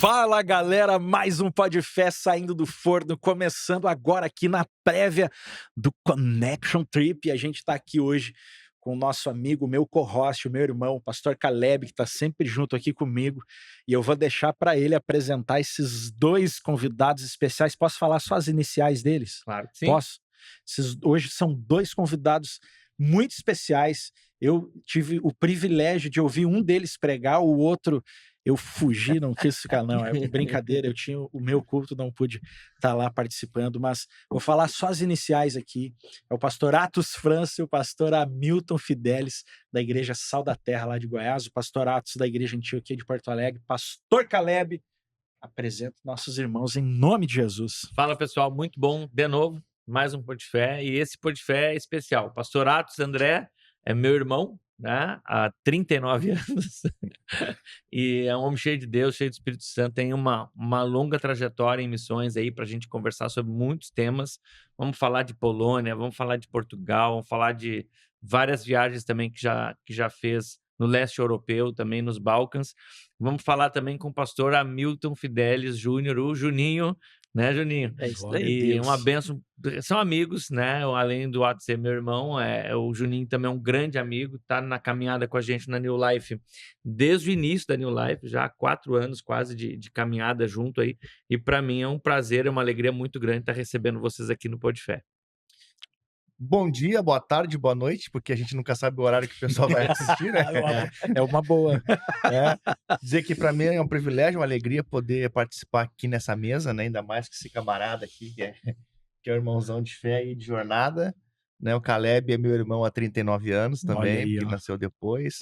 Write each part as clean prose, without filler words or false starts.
Fala, galera, mais um Podfé saindo do forno, começando agora aqui na prévia do Connection Trip. A gente tá aqui hoje com o nosso amigo, meu co-host, o meu irmão, o pastor Caleb, que tá sempre junto aqui comigo, e eu vou deixar para ele apresentar esses dois convidados especiais. Posso falar só as iniciais deles? Claro que sim. Posso? Hoje são dois convidados muito especiais. Eu tive o privilégio de ouvir um deles pregar, o outro eu fugi, não quis ficar, não, é brincadeira, eu tinha o meu culto, não pude estar lá participando, mas vou falar só as iniciais aqui. É o pastor Atos França e o pastor Hamilton Fidelis, da Igreja Sal da Terra, lá de Goiás, o pastor Atos, da Igreja Antioquia de Porto Alegre, pastor Caleb. Apresento nossos irmãos em nome de Jesus. Fala, pessoal, muito bom, de novo, mais um Podfé, e esse Podfé é especial. Pastor Atos André é meu irmão, né, há 39 anos, e é um homem cheio de Deus, cheio do Espírito Santo, tem uma longa trajetória em missões aí para a gente conversar sobre muitos temas. Vamos falar de Polônia, vamos falar de Portugal, vamos falar de várias viagens também que já fez no leste europeu, também nos Balcãs. Vamos falar também com o pastor Hamilton Fidelis Júnior, o Juninho, né, Juninho? É isso E daí. uma bênção, são amigos, né? Além do Atos ser meu irmão, o Juninho também é um grande amigo, tá na caminhada com a gente na New Life desde o início da New Life, já há 4 anos quase de caminhada junto aí. E para mim é um prazer, é uma alegria muito grande estar recebendo vocês aqui no Podfé. Bom dia, boa tarde, boa noite, porque a gente nunca sabe o horário que o pessoal vai assistir, né? É uma boa. Dizer que para mim é um privilégio, uma alegria poder participar aqui nessa mesa, né? Ainda mais que esse camarada aqui, que é o irmãozão de fé e de jornada, né? O Caleb é meu irmão há 39 anos também, aí, que nasceu depois.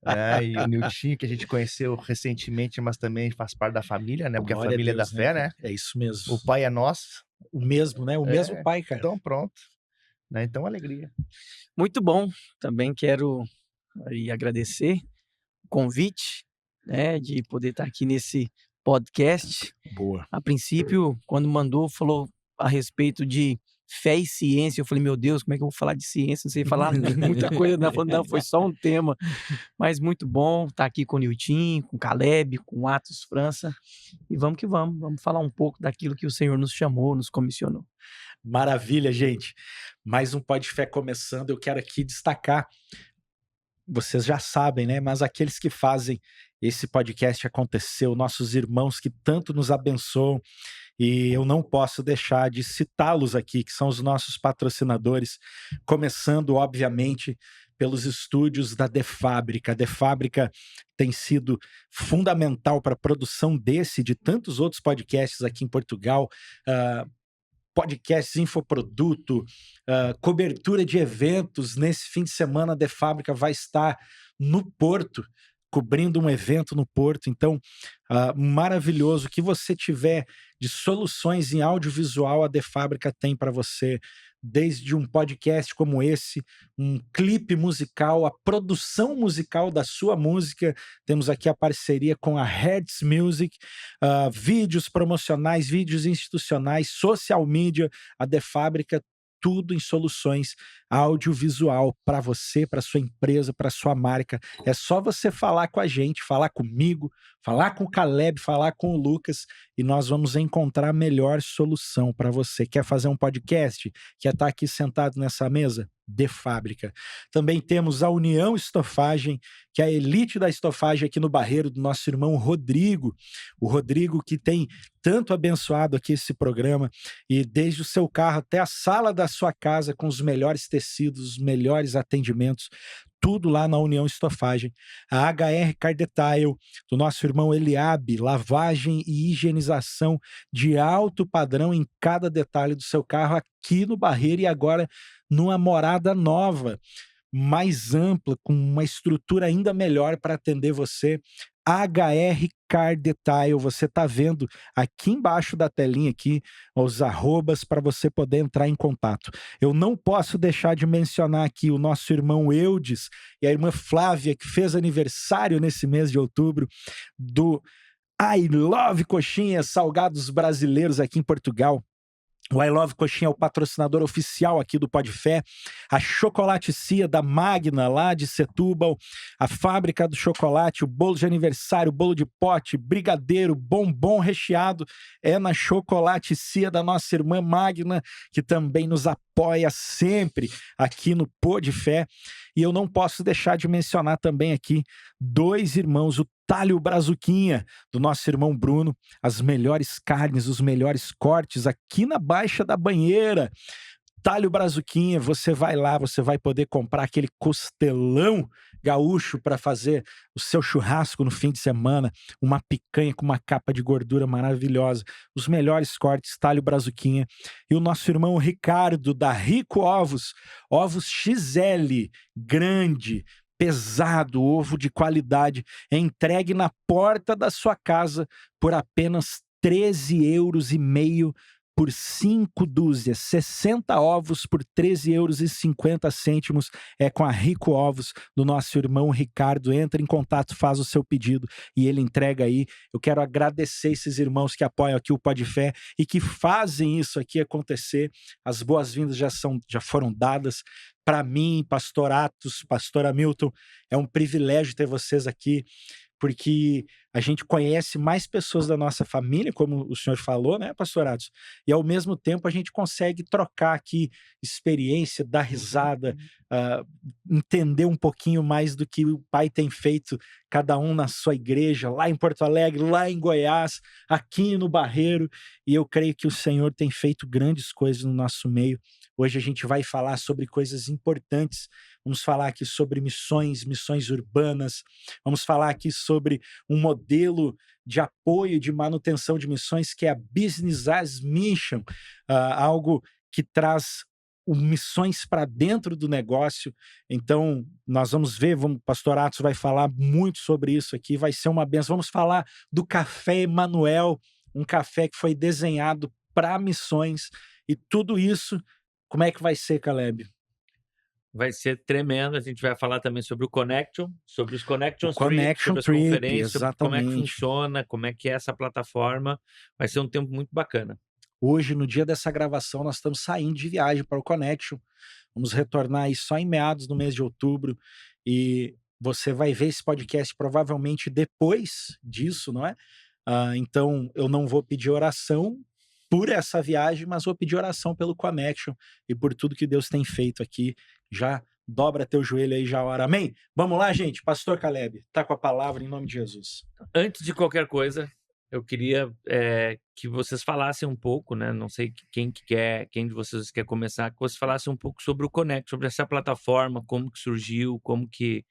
Né? E o Niltinho, que a gente conheceu recentemente, mas também faz parte da família, né? Porque Glória a família a Deus, é da fé, né? É isso mesmo. O pai é nosso. O mesmo, né? O mesmo pai, cara. Então, pronto. Né? Então, alegria. Muito bom. Também quero aí agradecer o convite, né, de poder estar aqui nesse podcast. Boa. A princípio, quando mandou, falou a respeito de fé e ciência. Eu falei, meu Deus, como é que eu vou falar de ciência? Não sei falar muita coisa. Não, foi só um tema. Mas muito bom estar aqui com o Nilton, com o Caleb, com o Atos França. E vamos que vamos. Vamos falar um pouco daquilo que o Senhor nos chamou, nos comissionou. Maravilha, gente. Mais um Podfé começando. Eu quero aqui destacar, vocês já sabem, né? Mas aqueles que fazem esse podcast acontecer, nossos irmãos que tanto nos abençoam, e eu não posso deixar de citá-los aqui, que são os nossos patrocinadores, começando, obviamente, pelos estúdios da De Fábrica. A De Fábrica tem sido fundamental para a produção desse e de tantos outros podcasts aqui em Portugal, podcasts, infoproduto, cobertura de eventos. Nesse fim de semana, a De Fábrica vai estar no Porto, cobrindo um evento no Porto. Então, maravilhoso. O que você tiver de soluções em audiovisual, a De Fábrica tem para você. Desde um podcast como esse, um clipe musical, a produção musical da sua música. Temos aqui a parceria com a Hertz Music, vídeos promocionais, vídeos institucionais, social media, a De Fábrica, tudo em soluções audiovisual para você, para sua empresa, para sua marca. É só você falar com a gente, falar comigo, falar com o Caleb, falar com o Lucas, e nós vamos encontrar a melhor solução para você. Quer fazer um podcast? Quer estar aqui sentado nessa mesa? De Fábrica. Também temos a União Estofagem, que é a elite da estofagem aqui no Barreiro, do nosso irmão Rodrigo. O Rodrigo que tem tanto abençoado aqui esse programa, e desde o seu carro até a sala da sua casa, com os melhores tecidos, os melhores atendimentos, tudo lá na União Estofagem. A HR Car Detail, do nosso irmão Eliabe, lavagem e higienização de alto padrão em cada detalhe do seu carro aqui no Barreiro, e agora numa morada nova, mais ampla, com uma estrutura ainda melhor para atender você. HR Car Detail, você está vendo aqui embaixo da telinha aqui os arrobas para você poder entrar em contato. Eu não posso deixar de mencionar aqui o nosso irmão Eudes e a irmã Flávia, que fez aniversário nesse mês de outubro, do I Love Coxinha, salgados brasileiros aqui em Portugal. O I Love Coxinha é o patrocinador oficial aqui do Pode Fé. A Chocolate Cia da Magna, lá de Setúbal. A fábrica do chocolate, o bolo de aniversário, bolo de pote, brigadeiro, bombom recheado. É na Chocolate Cia da nossa irmã Magna, que também nos apoia sempre aqui no Pode Fé. E eu não posso deixar de mencionar também aqui 2 irmãos, o Talho Brazuquinha, do nosso irmão Bruno, as melhores carnes, os melhores cortes aqui na Baixa da Banheira. Talho Brazuquinha, você vai lá, você vai poder comprar aquele costelão gaúcho para fazer o seu churrasco no fim de semana, uma picanha com uma capa de gordura maravilhosa, os melhores cortes, Talho Brazuquinha. E o nosso irmão Ricardo, da Rico Ovos, ovos XL, grande, pesado, ovo de qualidade, é entregue na porta da sua casa por apenas €13,50 por 5 dúzias, 60 ovos por €13,50 é com a Rico Ovos do nosso irmão Ricardo. Entra em contato, faz o seu pedido e ele entrega aí. Eu quero agradecer esses irmãos que apoiam aqui o Pode Fé e que fazem isso aqui acontecer. As boas-vindas já foram dadas. Para mim, pastor Atos, pastor Hamilton, é um privilégio ter vocês aqui, porque a gente conhece mais pessoas da nossa família, como o senhor falou, né, pastor Atos? E ao mesmo tempo a gente consegue trocar aqui experiência, dar risada, entender um pouquinho mais do que o pai tem feito, cada um na sua igreja, lá em Porto Alegre, lá em Goiás, aqui no Barreiro, e eu creio que o Senhor tem feito grandes coisas no nosso meio. Hoje a gente vai falar sobre coisas importantes. Vamos falar aqui sobre missões urbanas. Vamos falar aqui sobre um modelo de apoio, de manutenção de missões, que é a Business as Mission, algo que traz missões para dentro do negócio. Então, nós vamos ver, o pastor Atos vai falar muito sobre isso aqui, vai ser uma bênção. Vamos falar do Café Emanuel, um café que foi desenhado para missões, e tudo isso. Como é que vai ser, Caleb? Vai ser tremendo. A gente vai falar também sobre o Connection, sobre os Connection Trip, sobre as Trip, conferências, sobre como é que exatamente. funciona, como é que é essa plataforma. Vai ser um tempo muito bacana. Hoje, no dia dessa gravação, nós estamos saindo de viagem para o Connection. Vamos retornar aí só em meados do mês de outubro. E você vai ver esse podcast provavelmente depois disso, não é? Então, eu não vou pedir oração por essa viagem, mas vou pedir oração pelo Connection e por tudo que Deus tem feito aqui. Já dobra teu joelho aí, já ora. Amém? Vamos lá, gente. Pastor Caleb, tá com a palavra em nome de Jesus. Antes de qualquer coisa, eu queria que vocês falassem um pouco, né? Não sei quem de vocês quer começar, que vocês falassem um pouco sobre o Connection, sobre essa plataforma, como que surgiu, como que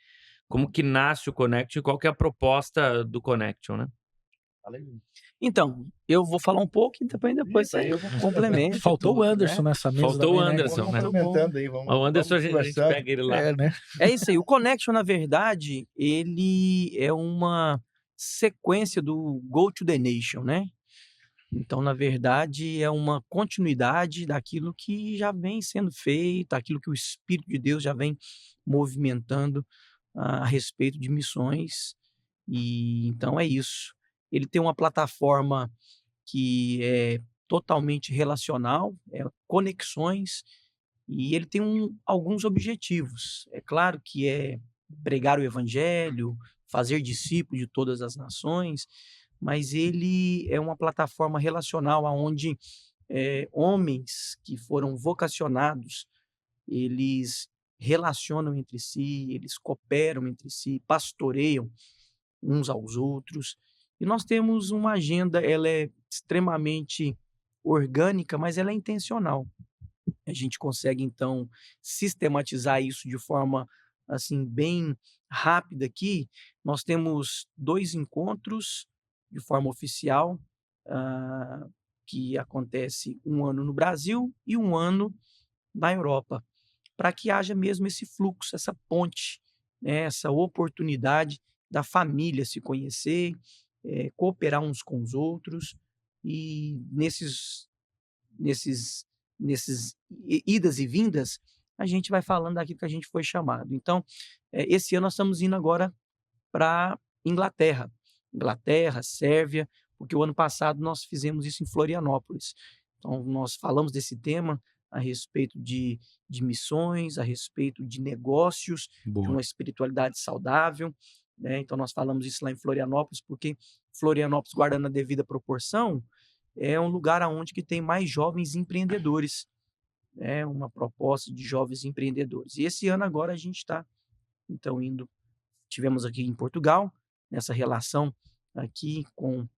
nasce o Connection e qual que é a proposta do Connection, né? Então, eu vou falar um pouco e depois você complementa. Faltou o Anderson nessa mesa. Faltou também, o Anderson, Vamos né? complementando aí, O Anderson, a gente pega ele lá. né? É isso aí. O Connection, na verdade, ele é uma sequência do Go to the Nation, né? Então, na verdade, é uma continuidade daquilo que já vem sendo feito, aquilo que o Espírito de Deus já vem movimentando a respeito de missões. E então é isso. Ele tem uma plataforma que é totalmente relacional, conexões, e ele tem alguns objetivos. É claro que é pregar o evangelho, fazer discípulos de todas as nações, mas ele é uma plataforma relacional onde homens que foram vocacionados, eles relacionam entre si, eles cooperam entre si, pastoreiam uns aos outros. E nós temos uma agenda, ela é extremamente orgânica, mas ela é intencional. A gente consegue, então, sistematizar isso de forma, assim, bem rápida aqui. Nós temos 2 encontros de forma oficial, que acontece um ano no Brasil e um ano na Europa, para que haja mesmo esse fluxo, essa ponte, né, essa oportunidade da família se conhecer, cooperar uns com os outros, e nesses idas e vindas, a gente vai falando daquilo que a gente foi chamado. Então, esse ano nós estamos indo agora para Inglaterra, Sérvia, porque o ano passado nós fizemos isso em Florianópolis. Então, nós falamos desse tema a respeito de missões, a respeito de negócios, de Boa. uma espiritualidade saudável, né? Então, nós falamos isso lá em Florianópolis, porque Florianópolis, guardando a devida proporção, é um lugar onde que tem mais jovens empreendedores, né? Uma proposta de jovens empreendedores. E esse ano agora a gente está, então, tivemos aqui em Portugal, nessa relação aqui com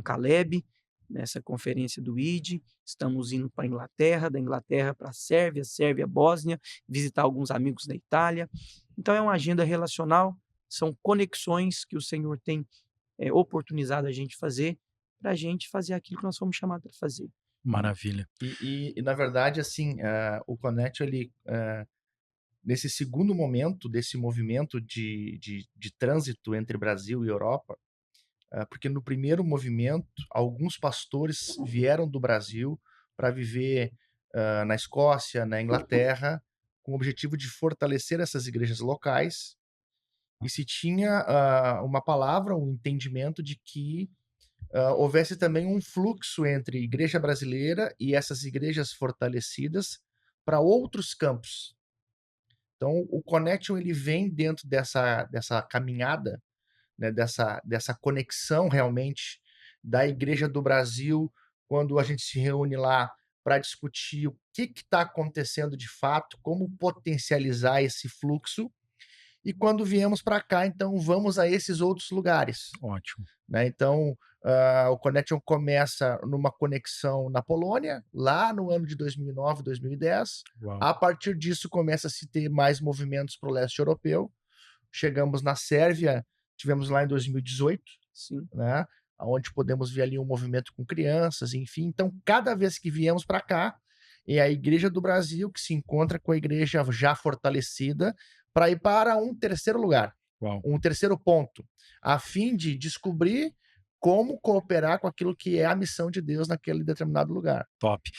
Caleb, nessa conferência do ID, estamos indo para a Inglaterra, da Inglaterra para a Sérvia, Bósnia, visitar alguns amigos da Itália. Então é uma agenda relacional, são conexões que o Senhor tem oportunizado a gente fazer, para a gente fazer aquilo que nós fomos chamados para fazer. Maravilha. E, na verdade, assim, o Connect, ele, nesse segundo momento desse movimento de trânsito entre Brasil e Europa, porque no primeiro movimento, alguns pastores vieram do Brasil para viver na Escócia, na Inglaterra, com o objetivo de fortalecer essas igrejas locais, e se tinha uma palavra, um entendimento de que houvesse também um fluxo entre igreja brasileira e essas igrejas fortalecidas para outros campos. Então, o Connection, ele vem dentro dessa caminhada, né, dessa conexão realmente da Igreja do Brasil, quando a gente se reúne lá para discutir o que está acontecendo de fato, como potencializar esse fluxo, e quando viemos para cá, então vamos a esses outros lugares. Ótimo. Né? Então, o Connection começa numa conexão na Polônia, lá no ano de 2009, 2010. Uau. A partir disso, começa a se ter mais movimentos para o leste europeu. Chegamos na Sérvia, tivemos lá em 2018, Sim. né? Onde podemos ver ali um movimento com crianças, enfim. Então, cada vez que viemos para cá, é a Igreja do Brasil que se encontra com a igreja já fortalecida para ir para um terceiro lugar, Uau. um terceiro ponto, a fim de descobrir como cooperar com aquilo que é a missão de Deus naquele determinado lugar. Top.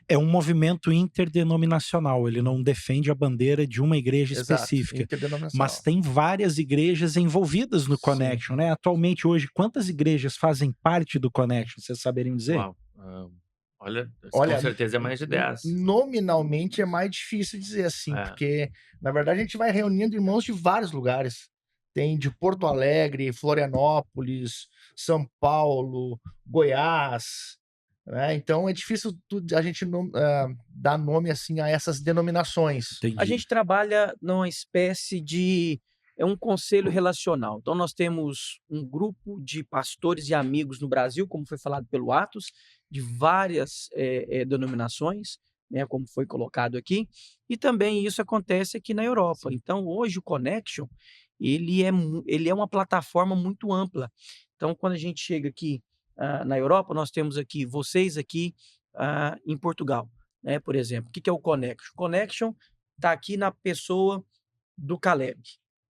É um movimento interdenominacional, ele não defende a bandeira de uma igreja específica, Interdenominacional. mas tem várias igrejas envolvidas no Connection, né? Atualmente, hoje, quantas igrejas fazem parte do Connection? Vocês saberiam dizer? Uau. Olha, Olha, com certeza é mais de 10. Nominalmente é mais difícil dizer assim, porque, na verdade, a gente vai reunindo irmãos de vários lugares. Tem de Porto Alegre, Florianópolis, São Paulo, Goiás, né? Então é difícil a gente dar nome assim a essas denominações. Entendi. A gente trabalha numa espécie de um conselho relacional. Então nós temos um grupo de pastores e amigos no Brasil, como foi falado pelo Atos, de várias denominações, né, como foi colocado aqui, e também isso acontece aqui na Europa. Então hoje o Connection ele é uma plataforma muito ampla. Então, quando a gente chega aqui na Europa, nós temos aqui vocês aqui em Portugal, né? Por exemplo, o que é o Connection? O Connection está aqui na pessoa do Caleb,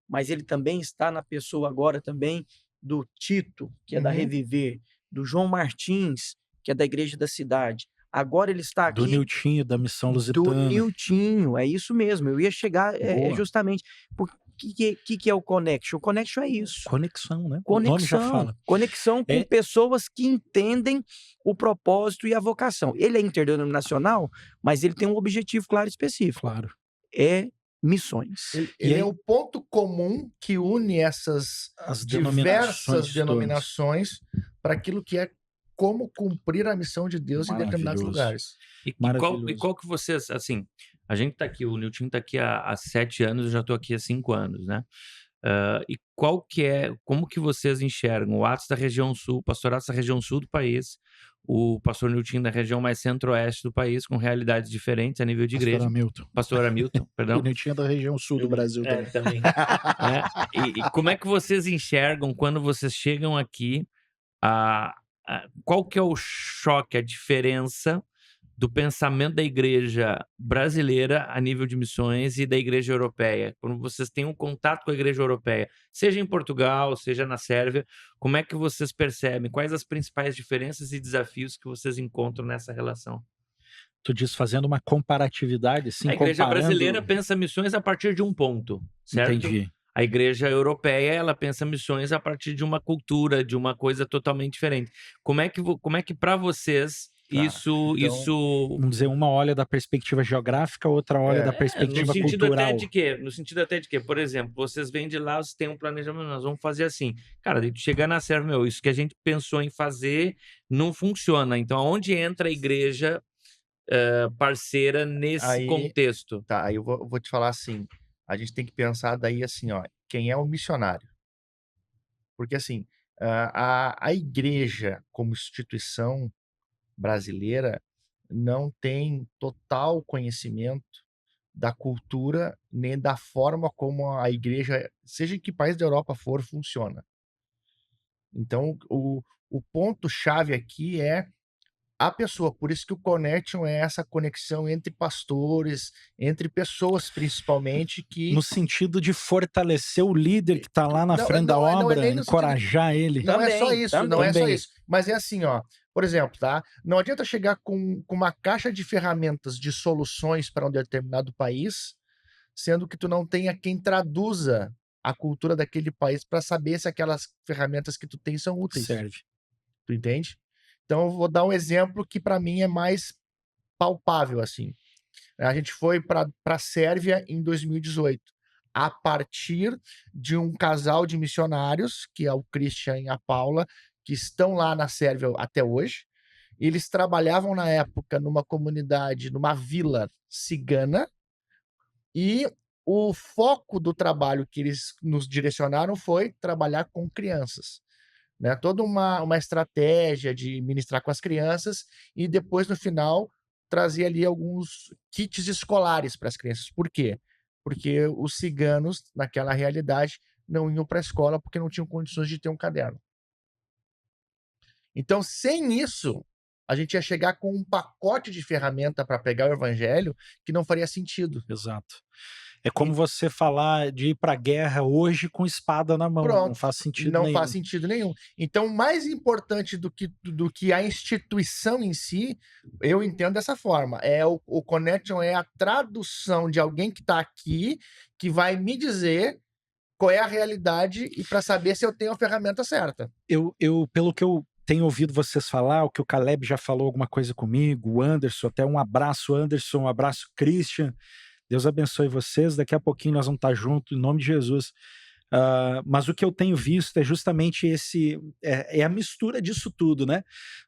mas ele também está na pessoa agora também do Tito, que é da Reviver, do João Martins, que é da Igreja da Cidade. Agora ele está aqui... Do Niltinho, da Missão Lusitana. Do Niltinho, é isso mesmo. Eu ia chegar justamente... O que é o Connection? O Connection é isso. Conexão, né? Conexão, o nome já fala. Conexão com pessoas que entendem o propósito e a vocação. Ele é interdenominacional, mas ele tem um objetivo claro e específico. Claro. É missões. Ele é o ponto comum que une essas diversas denominações para aquilo que é como cumprir a missão de Deus em determinados lugares. E qual que vocês, assim, a gente tá aqui, o Niltinho tá aqui há 7 anos, eu já tô aqui há 5 anos, né? E como que vocês enxergam o Atos da região sul, o pastor Atos da região sul do país, o pastor Niltinho da região mais centro-oeste do país, com realidades diferentes a nível de igreja. Pastor Hamilton, perdão. O Niltinho da região sul do Brasil também. E como é que vocês enxergam quando vocês chegam aqui, qual que é o choque, a diferença do pensamento da igreja brasileira a nível de missões e da igreja europeia? Quando vocês têm um contato com a igreja europeia, seja em Portugal, seja na Sérvia, como é que vocês percebem? Quais as principais diferenças e desafios que vocês encontram nessa relação? Tu diz fazendo uma comparatividade, sim, a igreja brasileira pensa missões a partir de um ponto, certo? Entendi. A igreja europeia, ela pensa missões a partir de uma cultura, de uma coisa totalmente diferente. Como é que para vocês Isso, Então, Vamos dizer, uma olha da perspectiva geográfica, outra olha da no perspectiva sentido até cultural. de quê? No sentido até de quê? Por exemplo, vocês vêm de lá, vocês têm um planejamento, nós vamos fazer assim. Cara, daí tu chega na Sérvia, meu, isso que a gente pensou em fazer não funciona. Então, aonde entra a igreja parceira nesse Aí, contexto? tá, aí eu vou te falar assim, a gente tem que pensar daí assim, ó, quem é o missionário? Porque assim, a igreja como instituição brasileira não tem total conhecimento da cultura, nem da forma como a igreja, seja em que país da Europa for, funciona. Então, o ponto-chave aqui é a pessoa. Por isso que o connection é essa conexão entre pastores, entre pessoas principalmente que... No sentido de fortalecer o líder que está lá na Não, frente da não é obra, nem no sentido... encorajar ele. Não é só Também, isso, não é só também. isso. Mas é assim, ó, por exemplo, tá? Não adianta chegar com uma caixa de ferramentas, de soluções para um determinado país, sendo que tu não tenha quem traduza a cultura daquele país para saber se aquelas ferramentas que tu tem são úteis. Serve. Tu entende? Então eu vou dar um exemplo que para mim é mais palpável assim. A gente foi para a Sérvia em 2018, a partir de um casal de missionários, que é o Christian e a Paula, que estão lá na Sérvia até hoje. Eles trabalhavam na época numa comunidade, numa vila cigana, e o foco do trabalho que eles nos direcionaram foi trabalhar com crianças, né? Toda uma estratégia de ministrar com as crianças e depois, no final, trazer ali alguns kits escolares para as crianças. Por quê? Porque os ciganos, naquela realidade, não iam para a escola porque não tinham condições de ter um caderno. Então, sem isso, a gente ia chegar com um pacote de ferramenta para pregar o evangelho que não faria sentido. Exato. É como você falar de ir para a guerra hoje com espada na mão. Não Pronto, faz sentido não nenhum. faz sentido nenhum. Então, mais importante do que a instituição em si, eu entendo dessa forma, é o connection é a tradução de alguém que está aqui, que vai me dizer qual é a realidade e para saber se eu tenho a ferramenta certa. Pelo que eu tenho ouvido vocês falar, o que o Caleb já falou alguma coisa comigo, o Anderson, até um abraço, Anderson, um abraço, Christian. Deus abençoe vocês. Daqui a pouquinho nós vamos estar juntos, em nome de Jesus. Mas o que eu tenho visto é justamente é a mistura disso tudo, né?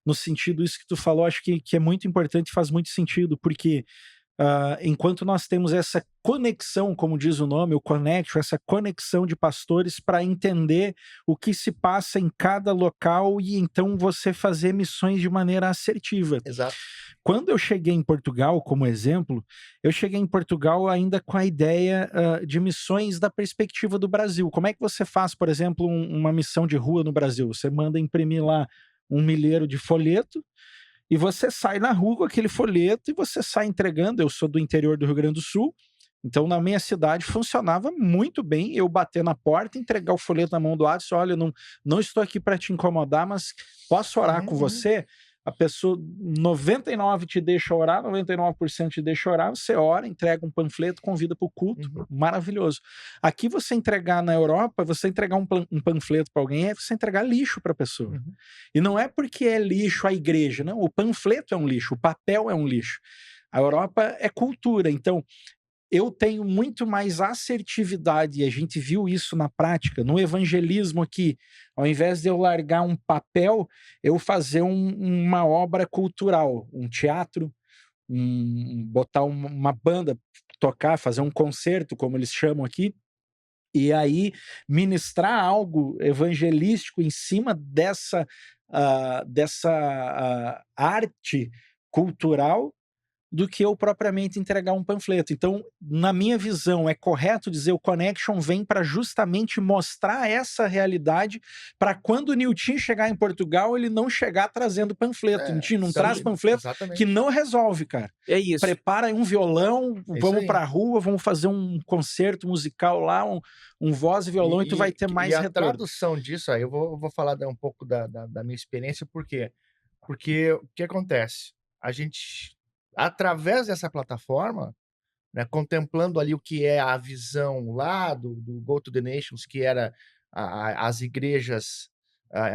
No sentido, isso que tu falou, acho que é muito importante, faz muito sentido, porque enquanto nós temos essa conexão, como diz o nome, o connection, essa conexão de pastores para entender o que se passa em cada local e então você fazer missões de maneira assertiva. Exato. Quando eu cheguei em Portugal, como exemplo, eu cheguei em Portugal ainda com a ideia de missões da perspectiva do Brasil. Como é que você faz, por exemplo, uma missão de rua no Brasil? Você manda imprimir lá um milheiro de folheto e você sai na rua com aquele folheto e você sai entregando. Eu sou do interior do Rio Grande do Sul, então na minha cidade funcionava muito bem eu bater na porta, entregar o folheto na mão do Adson, olha, não estou aqui para te incomodar, mas posso orar com você? A pessoa, 99 te deixa orar, 99% te deixa orar, você ora, entrega um panfleto, convida para o culto, maravilhoso. Aqui você entregar na Europa, você entregar um panfleto para alguém, é você entregar lixo para a pessoa. E não é porque é lixo a igreja, não, o panfleto é um lixo, o papel é um lixo. A Europa é cultura, então eu tenho muito mais assertividade, e a gente viu isso na prática, no evangelismo aqui. Ao invés de eu largar um papel, eu fazer uma obra cultural, um teatro, botar uma banda, tocar, fazer um concerto, como eles chamam aqui, e aí ministrar algo evangelístico em cima dessa arte cultural, do que eu propriamente entregar um panfleto. Então, na minha visão, é correto dizer o Connection vem para justamente mostrar essa realidade, para quando o Nilton chegar em Portugal, ele não chegar trazendo panfleto. Nilton não traz panfleto, exatamente. que não resolve, cara. É isso. Prepara um violão, vamos aí. para a rua, vamos fazer um concerto musical lá, um voz e violão, e tu vai ter mais a retorno. tradução disso, aí eu vou falar um pouco da minha experiência, por quê? Porque o que acontece? A gente, através dessa plataforma, né, contemplando ali o que é a visão lá do Go to the Nations, que era as igrejas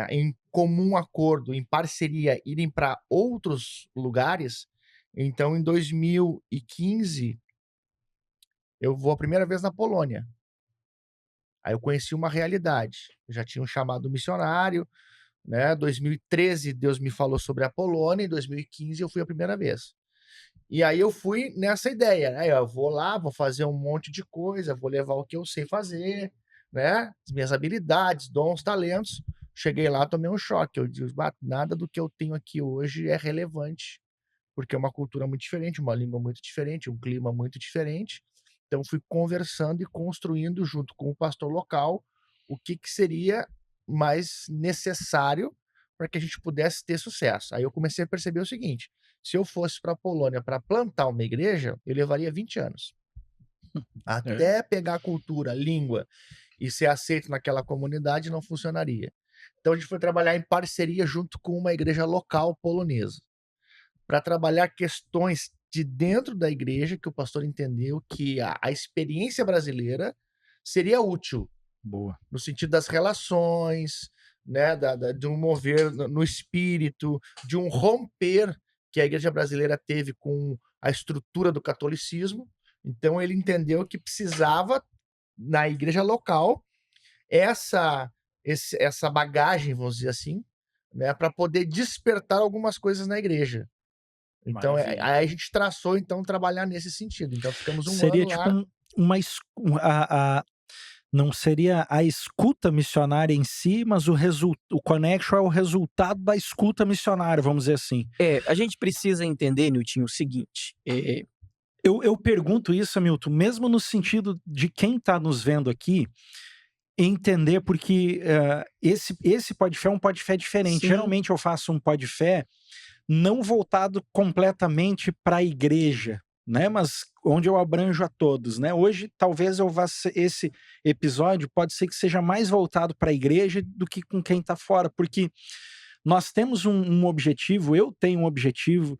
em comum acordo, em parceria, irem para outros lugares. Então, em 2015, eu vou a primeira vez na Polônia. Aí eu conheci uma realidade. Já tinha um chamado missionário, né? 2013, Deus me falou sobre a Polônia. Em 2015, eu fui a primeira vez. E aí eu fui nessa ideia, né? Eu vou lá, vou fazer um monte de coisa, vou levar o que eu sei fazer, né? As minhas habilidades, dons, talentos. Cheguei lá, tomei um choque. Eu disse, nada do que eu tenho aqui hoje é relevante, porque é uma cultura muito diferente, uma língua muito diferente, um clima muito diferente. Então fui conversando e construindo junto com o pastor local o que seria mais necessário para que a gente pudesse ter sucesso. Aí eu comecei a perceber o seguinte: se eu fosse para a Polônia para plantar uma igreja, eu levaria 20 anos. Até pegar a cultura, a língua e ser aceito naquela comunidade não funcionaria. Então a gente foi trabalhar em parceria junto com uma igreja local polonesa, para trabalhar questões de dentro da igreja, que o pastor entendeu que a experiência brasileira seria útil. Boa. No sentido das relações, né, de um mover no espírito, de um romper que a igreja brasileira teve com a estrutura do catolicismo. Então ele entendeu que precisava, na igreja local, essa bagagem, vamos dizer assim, né, para poder despertar algumas coisas na igreja. Então, aí a gente traçou, então, trabalhar nesse sentido. Então, ficamos um Seria ano tipo lá. não seria a escuta missionária em si, mas o connection é o resultado da escuta missionária, vamos dizer assim. A gente precisa entender, Niltinho, o seguinte. Eu pergunto isso, Hamilton, mesmo no sentido de quem está nos vendo aqui, entender, porque esse Podfé é um Podfé diferente. Sim. Geralmente eu faço um Podfé não voltado completamente para a igreja, né? Mas onde eu abranjo a todos, né? Hoje, talvez esse episódio pode ser que seja mais voltado para a igreja do que com quem está fora, porque nós temos um objetivo, eu tenho um objetivo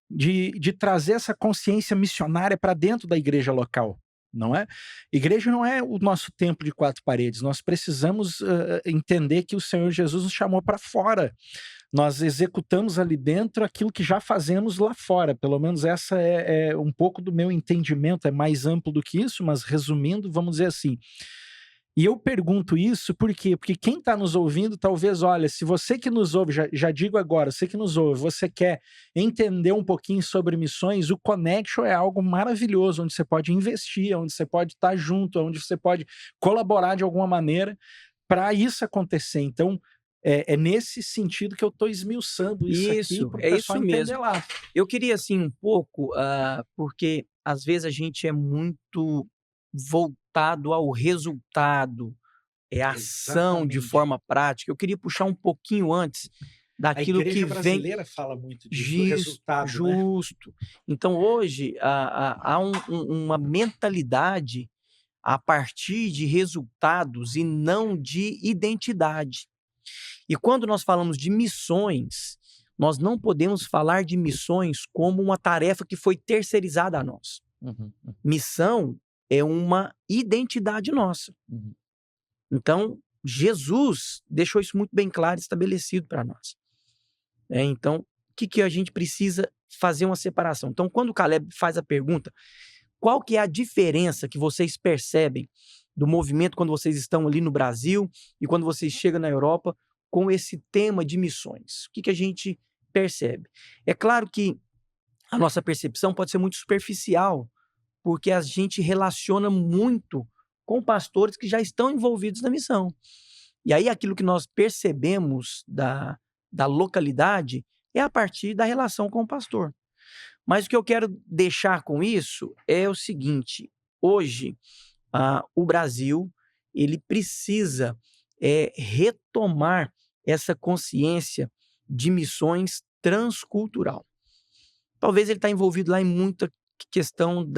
de trazer essa consciência missionária para dentro da igreja local. Não é? Igreja não é o nosso templo de quatro paredes. Nós precisamos entender que o Senhor Jesus nos chamou para fora. Nós executamos ali dentro aquilo que já fazemos lá fora. Pelo menos essa é um pouco do meu entendimento. É mais amplo do que isso, mas resumindo, vamos dizer assim. E eu pergunto isso por quê? Porque quem está nos ouvindo, talvez, olha, se você que nos ouve, já digo agora, você que nos ouve, você quer entender um pouquinho sobre missões, o Connection é algo maravilhoso, onde você pode investir, onde você pode estar junto, onde você pode colaborar de alguma maneira para isso acontecer. Então, é nesse sentido que eu estou esmiuçando isso aqui para o pessoal entender mesmo. lá. Eu queria, assim, um pouco, porque às vezes a gente é muito voltado ao resultado, a ação de forma prática. Eu queria puxar um pouquinho antes daquilo que vem. A igreja brasileira fala muito disso, do resultado, justo. Né? Então, hoje, há uma mentalidade a partir de resultados e não de identidade. E quando nós falamos de missões, nós não podemos falar de missões como uma tarefa que foi terceirizada a nós. Missão é uma identidade nossa. Então, Jesus deixou isso muito bem claro e estabelecido para nós. Então, o que a gente precisa fazer uma separação? Então, quando o Caleb faz a pergunta, qual que é a diferença que vocês percebem do movimento quando vocês estão ali no Brasil e quando vocês chegam na Europa com esse tema de missões? O que a gente percebe? É claro que a nossa percepção pode ser muito superficial, porque a gente relaciona muito com pastores que já estão envolvidos na missão. E aí aquilo que nós percebemos da localidade é a partir da relação com o pastor. Mas o que eu quero deixar com isso é o seguinte: hoje o Brasil ele precisa retomar essa consciência de missões transcultural. Talvez ele está envolvido lá em muita questão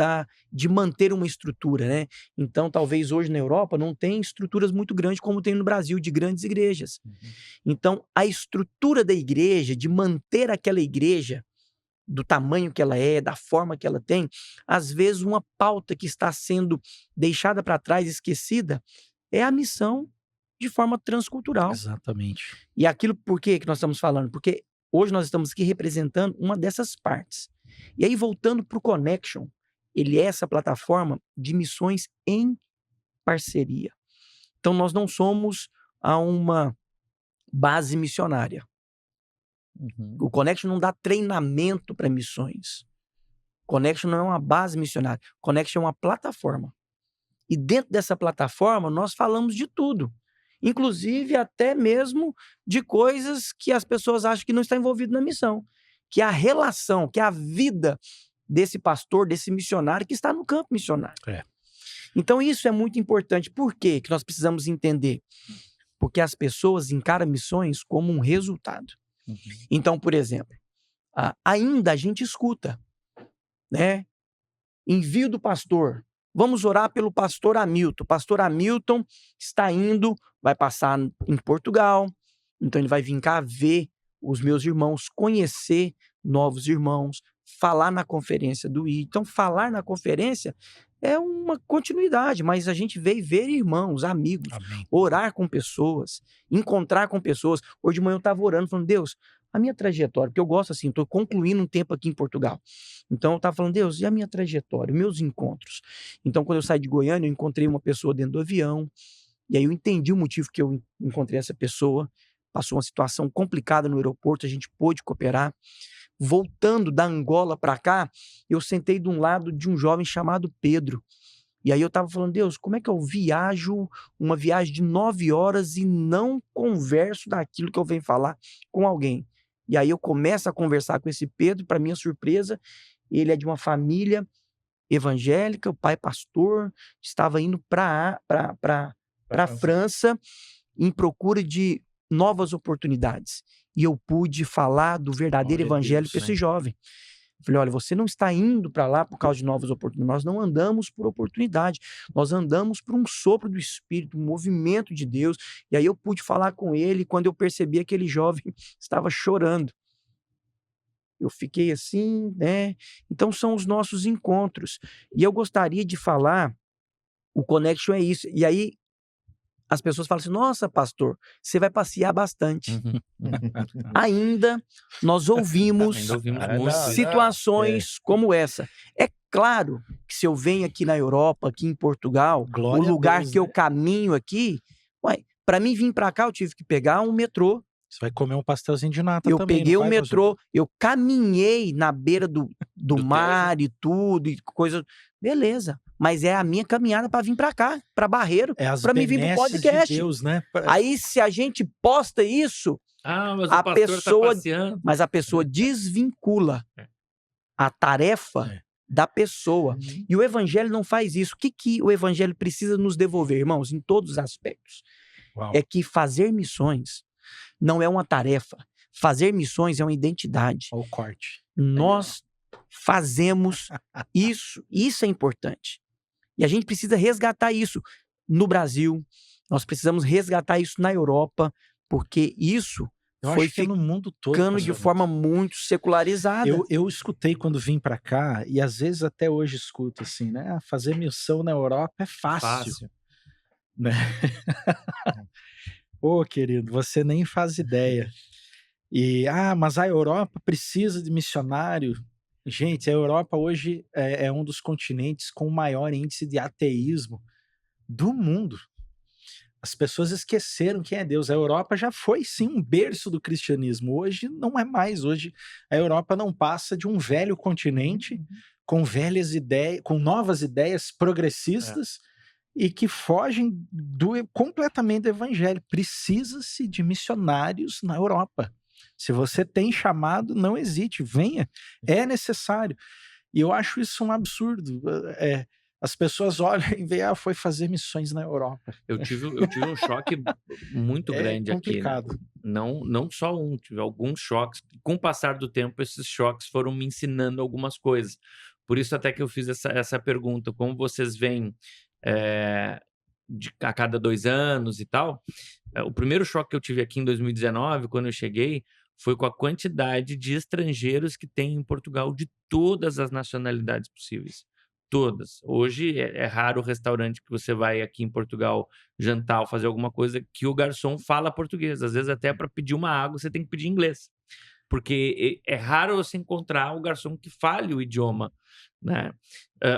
de manter uma estrutura, né? Então, talvez hoje na Europa não tem estruturas muito grandes como tem no Brasil, de grandes igrejas. Então, a estrutura da igreja, de manter aquela igreja do tamanho que ela é, da forma que ela tem, às vezes uma pauta que está sendo deixada para trás, esquecida, é a missão de forma transcultural. Exatamente. E aquilo por que nós estamos falando? Porque hoje nós estamos aqui representando uma dessas partes. E aí, voltando para o Connection, ele é essa plataforma de missões em parceria. Então, nós não somos uma base missionária. O Connection não dá treinamento para missões. Connection não é uma base missionária. Connection é uma plataforma. E dentro dessa plataforma, nós falamos de tudo. Inclusive, até mesmo de coisas que as pessoas acham que não está envolvido na missão. Que é a relação, que é a vida desse pastor, desse missionário que está no campo missionário. É. Então, isso é muito importante. Por quê que nós precisamos entender? Porque as pessoas encaram missões como um resultado. Então, por exemplo, ainda a gente escuta, né? Envio do pastor. Vamos orar pelo pastor Hamilton. O pastor Hamilton está indo, vai passar em Portugal. Então, ele vai vir cá ver os meus irmãos, conhecer novos irmãos, falar na conferência do I. Então, falar na conferência é uma continuidade, mas a gente veio ver irmãos, amigos, Amém. orar com pessoas, encontrar com pessoas. Hoje de manhã eu estava orando, falando, Deus, a minha trajetória, porque eu gosto assim, estou concluindo um tempo aqui em Portugal. Então eu estava falando, Deus, e a minha trajetória, meus encontros? Então quando eu saí de Goiânia, eu encontrei uma pessoa dentro do avião, e aí eu entendi o motivo que eu encontrei essa pessoa, passou uma situação complicada no aeroporto, a gente pôde cooperar. Voltando da Angola para cá, eu sentei de um lado de um jovem chamado Pedro. E aí eu estava falando, Deus, como é que eu viajo uma viagem de 9 horas e não converso daquilo que eu venho falar com alguém? E aí eu começo a conversar com esse Pedro, para minha surpresa, ele é de uma família evangélica, o pai pastor, estava indo para a França em procura de novas oportunidades. E eu pude falar do verdadeiro evangelho para esse jovem. Falei, olha, você não está indo para lá por causa de novas oportunidades. Nós não andamos por oportunidade. Nós andamos por um sopro do Espírito, um movimento de Deus. E aí eu pude falar com ele quando eu percebi aquele jovem estava chorando. Eu fiquei assim, né? Então são os nossos encontros. E eu gostaria de falar, o Connection é isso. E aí as pessoas falam assim, nossa, pastor, você vai passear bastante. Ainda nós ouvimos situações como essa. É claro que se eu venho aqui na Europa, aqui em Portugal, Glória o lugar a Deus, que eu né? caminho aqui, para mim vir para cá eu tive que pegar um metrô. Você vai comer um pastelzinho de nata Eu também. peguei não o vai, metrô, eu caminhei na beira do mar e tudo, e coisa. Beleza. Mas é a minha caminhada para vir para cá, para Barreiro, É as para mim vir pro benesses podcast. de Deus, né? Aí, se a gente posta isso, mas a o pastor pessoa, tá passeando. mas a pessoa desvincula a tarefa da pessoa. E o evangelho não faz isso. O que o evangelho precisa nos devolver, irmãos, em todos os aspectos? Uau. É que fazer missões não é uma tarefa. Fazer missões é uma identidade. Olha o corte. Nós fazemos isso. Isso é importante. E a gente precisa resgatar isso no Brasil. Nós precisamos resgatar isso na Europa, porque isso Eu foi acho que é no mundo todo. ficando de pastor. forma muito secularizada. Eu escutei quando vim pra cá, e às vezes até hoje escuto assim, né? Ah, fazer missão na Europa é fácil. Né? Ô, querido, você nem faz ideia. Mas a Europa precisa de missionário. Gente, a Europa hoje é um dos continentes com o maior índice de ateísmo do mundo. As pessoas esqueceram quem é Deus. A Europa já foi, sim, um berço do cristianismo. Hoje não é mais. Hoje a Europa não passa de um velho continente com velhas ideias, com novas ideias progressistas e que fogem completamente do evangelho. Precisa-se de missionários na Europa. Se você tem chamado, não hesite, venha. É necessário. E eu acho isso um absurdo. As pessoas olham e veem, foi fazer missões na Europa. Eu tive um choque muito grande aqui. Né? Complicado. Não só um, tive alguns choques. Com o passar do tempo, esses choques foram me ensinando algumas coisas. Por isso até que eu fiz essa pergunta. Como vocês veem a cada 2 anos e tal? O primeiro choque que eu tive aqui em 2019, quando eu cheguei, foi com a quantidade de estrangeiros que tem em Portugal, de todas as nacionalidades possíveis. Todas. Hoje é raro o restaurante que você vai aqui em Portugal jantar ou fazer alguma coisa que o garçom fala português. Às vezes até para pedir uma água você tem que pedir inglês. Porque é raro você encontrar um garçom que fale o idioma, né?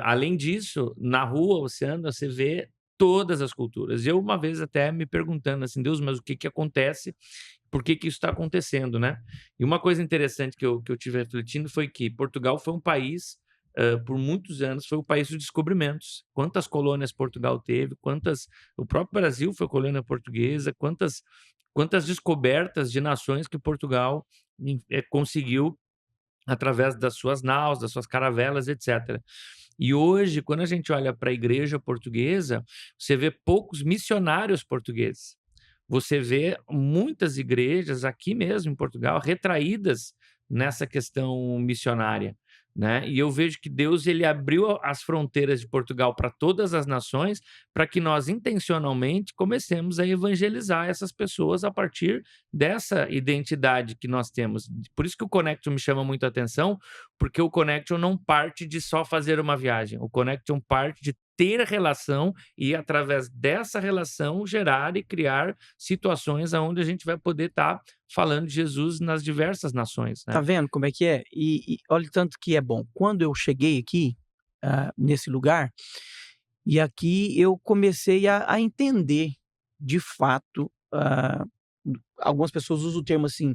Além disso, na rua você anda, você vê todas as culturas. Eu uma vez até me perguntando assim, Deus, mas o que acontece? Por que isso está acontecendo, né? E uma coisa interessante que eu tive refletindo foi que Portugal foi um país, por muitos anos, foi o país dos descobrimentos. Quantas colônias Portugal teve, o próprio Brasil foi colônia portuguesa, quantas descobertas de nações que Portugal conseguiu através das suas naus, das suas caravelas, etc. E hoje, quando a gente olha para a igreja portuguesa, você vê poucos missionários portugueses. Você vê muitas igrejas aqui mesmo em Portugal retraídas nessa questão missionária, né? E eu vejo que Deus ele abriu as fronteiras de Portugal para todas as nações, para que nós intencionalmente comecemos a evangelizar essas pessoas a partir dessa identidade que nós temos. Por isso que o Connection me chama muito a atenção, porque o Connection não parte de só fazer uma viagem. O Connection parte de ter relação e, através dessa relação, gerar e criar situações onde a gente vai poder estar falando de Jesus nas diversas nações, né? Tá vendo como é que é? E olha o tanto que é bom. Quando eu cheguei aqui, nesse lugar, e aqui eu comecei a entender, de fato, algumas pessoas usam o termo assim,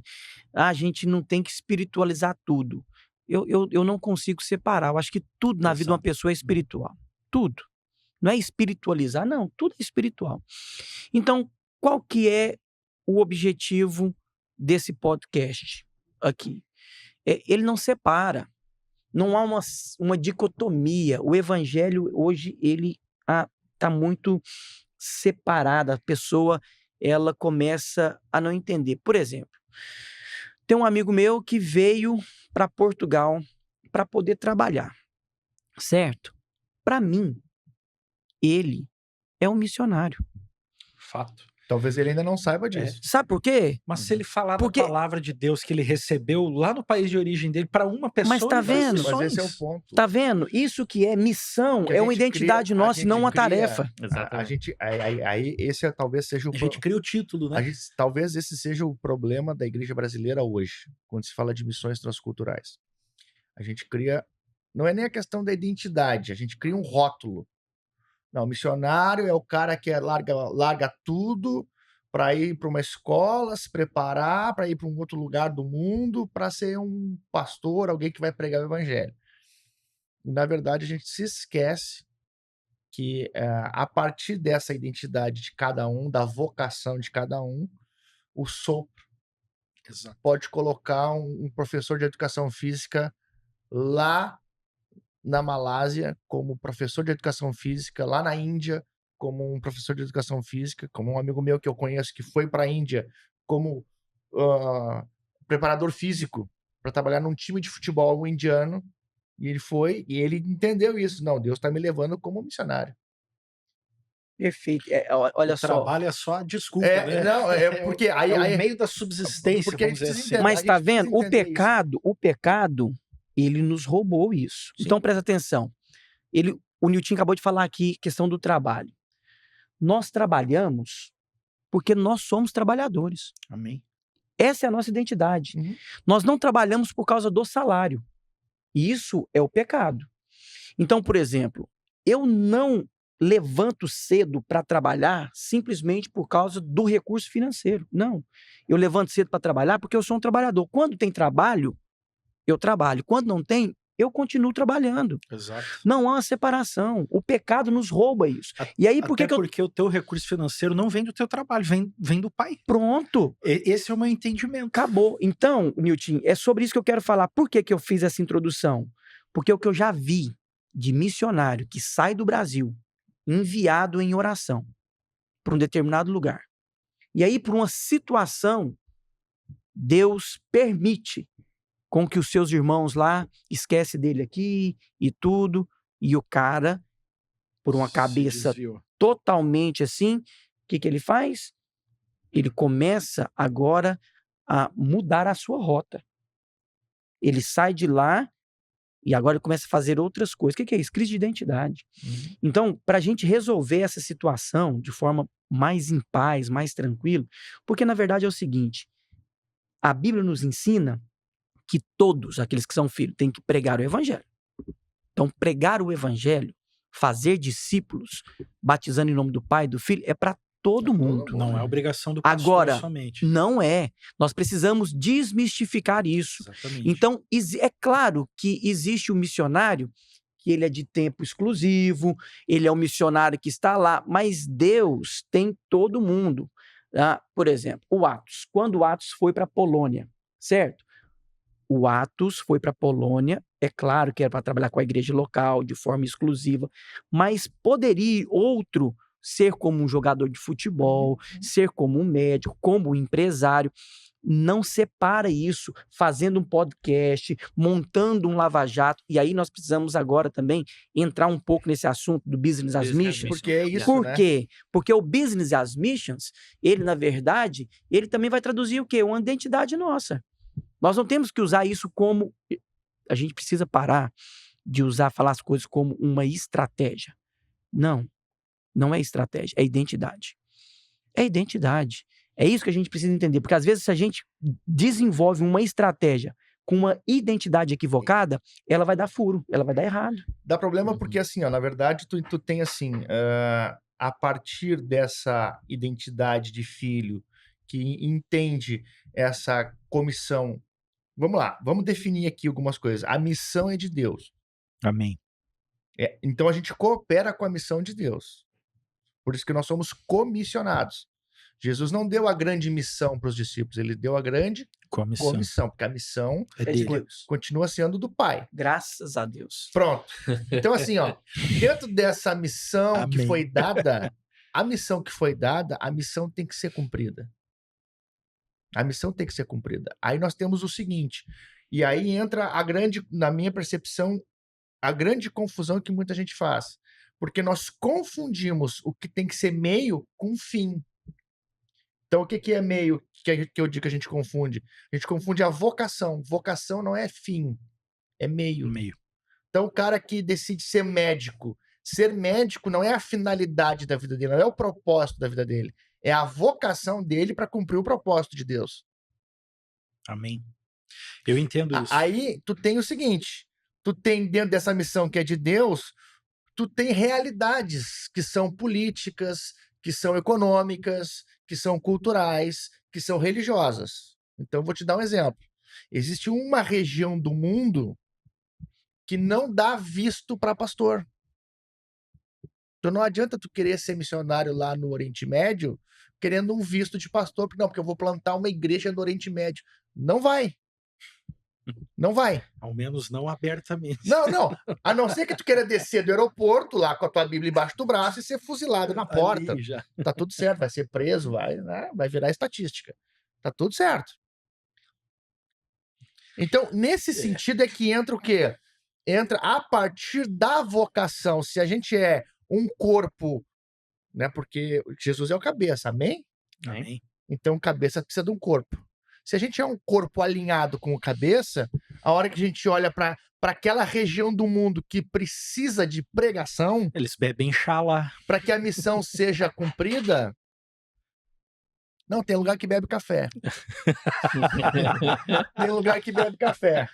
a gente não tem que espiritualizar tudo. Eu não consigo separar. Eu acho que tudo na vida de uma pessoa é espiritual. Tudo. Não é espiritualizar, não. Tudo é espiritual. Então, qual que é o objetivo desse podcast aqui? Ele não separa. Não há uma dicotomia. O evangelho, hoje, ele está muito separado. A pessoa, ela começa a não entender. Por exemplo, tem um amigo meu que veio para Portugal para poder trabalhar, certo? Para mim, ele é um missionário. Fato. Talvez ele ainda não saiba disso. Sabe por quê? Mas se ele falar Porque- da palavra de Deus que ele recebeu lá no país de origem dele para uma pessoa, Mas tá ele vai ser vendo? Mas esse é o missões. ponto. Tá vendo? Isso que é missão, Que a é uma gente identidade cria- a nossa e não gente uma cria- tarefa. A gente, aí esse talvez seja o A gente cria o título, né? talvez esse seja o problema da igreja brasileira hoje, quando se fala de missões transculturais. A gente cria, não é nem a questão da identidade, a gente cria um rótulo. Não, missionário é o cara que larga tudo para ir para uma escola, se preparar para ir para um outro lugar do mundo, para ser um pastor, alguém que vai pregar o evangelho. E, na verdade, a gente se esquece que a partir dessa identidade de cada um, da vocação de cada um, o sopro Exato. pode colocar um professor de educação física lá na Malásia como professor de educação física, lá na Índia como um professor de educação física, como um amigo meu que eu conheço que foi para a Índia como preparador físico para trabalhar num time de futebol indiano, e ele foi e ele entendeu isso. Não, Deus está me levando como missionário. Perfeito. Olha O só. trabalho é só a desculpa, né? Não, porque aí, É o aí meio da subsistência, porque a vamos gente dizer precisa assim. Mas a tá gente precisa vendo? entender O pecado, ele nos roubou isso. Sim. Então presta atenção. O Nilton acabou de falar aqui questão do trabalho. Nós trabalhamos porque nós somos trabalhadores. Amém. Essa é a nossa identidade. Uhum. Nós não trabalhamos por causa do salário. E isso é o pecado. Então, por exemplo, eu não levanto cedo para trabalhar simplesmente por causa do recurso financeiro. Não. Eu levanto cedo para trabalhar porque eu sou um trabalhador. Quando tem trabalho, eu trabalho. Quando não tem, eu continuo trabalhando. Exato. Não há uma separação. O pecado nos rouba isso. E aí, por que porque o teu recurso financeiro não vem do teu trabalho, vem do pai. Pronto. Esse é o meu entendimento. Acabou. Então, Nilton, é sobre isso que eu quero falar. Por que eu fiz essa introdução? Porque o que eu já vi de missionário que sai do Brasil enviado em oração para um determinado lugar. E aí, por uma situação, Deus permite com que os seus irmãos lá esquece dele aqui e tudo, e o cara, por uma cabeça totalmente assim, o que ele faz? Ele começa agora a mudar a sua rota. Ele sai de lá E agora ele começa a fazer outras coisas. O que é isso? Crise de identidade. Então, para a gente resolver essa situação de forma mais em paz, mais tranquilo, porque na verdade é o seguinte, a Bíblia nos ensina que todos aqueles que são filhos têm que pregar o evangelho. Então, pregar o evangelho, fazer discípulos, batizando em nome do Pai e do Filho, é para todo mundo. Não é obrigação do pastor Agora, somente. não é. Nós precisamos desmistificar isso. Exatamente. Então, é claro que existe o missionário que ele é de tempo exclusivo, ele é um missionário que está lá, mas Deus tem todo mundo. Tá? Por exemplo, o Atos. Quando o Atos foi para a Polônia, certo? O Atos foi para a Polônia, é claro que era para trabalhar com a igreja local, de forma exclusiva, mas poderia outro ser como um jogador de futebol, ser como um médico, como um empresário. Não separa isso fazendo um podcast, montando um lava-jato. E aí nós precisamos agora também entrar um pouco nesse assunto do Business as Missions. Porque é isso, Por né? quê? Porque o Business as Missions, ele, na verdade, ele também vai traduzir o quê? Uma identidade nossa. Nós não temos que usar isso como... A gente precisa parar de falar as coisas como uma estratégia. Não. Não é estratégia, é identidade. É identidade. É isso que a gente precisa entender, porque às vezes se a gente desenvolve uma estratégia com uma identidade equivocada, ela vai dar furo, ela vai dar errado. Dá problema porque, assim, ó, na verdade, tu tem, assim, a partir dessa identidade de filho que entende essa comissão. Vamos lá, vamos definir aqui algumas coisas. A missão é de Deus. Amém. Então a gente coopera com a missão de Deus. Por isso que nós somos comissionados. Jesus não deu a grande missão para os discípulos, ele deu a grande comissão, porque a missão É de Deus. continua sendo do Pai. Graças a Deus. Pronto. Então, assim, ó, dentro dessa missão que Amém. foi dada, a missão tem que ser cumprida. A missão tem que ser cumprida. Aí nós temos o seguinte, e aí entra na minha percepção, a grande confusão que muita gente faz. Porque nós confundimos o que tem que ser meio com fim. Então, o que é meio que eu digo que a gente confunde? A gente confunde a vocação. Vocação não é fim, é meio. Então, o cara que decide ser médico não é a finalidade da vida dele, não é o propósito da vida dele. É a vocação dele para cumprir o propósito de Deus. Amém. Eu entendo isso. Aí, tu tem o seguinte, tu tem dentro dessa missão que é de Deus, tu tem realidades que são políticas, que são econômicas, que são culturais, que são religiosas. Então, vou te dar um exemplo. Existe uma região do mundo que não dá visto para pastor. Então, não adianta tu querer ser missionário lá no Oriente Médio querendo um visto de pastor, porque eu vou plantar uma igreja no Oriente Médio. Não vai. Não vai. Ao menos não abertamente. Não. A não ser que tu queira descer do aeroporto lá com a tua Bíblia embaixo do braço e ser fuzilado na porta. Ali já. Tá tudo certo, vai ser preso, vai virar estatística. Tá tudo certo. Então, nesse sentido é que entra o quê? Entra a partir da vocação. Se a gente é um corpo, né? Porque Jesus é o cabeça, amém? Amém. Então, cabeça precisa de um corpo. Se a gente é um corpo alinhado com o cabeça, a hora que a gente olha para aquela região do mundo que precisa de pregação, Eles bebem chá lá. para que a missão seja cumprida, não, tem lugar que bebe café. Tem lugar que bebe café.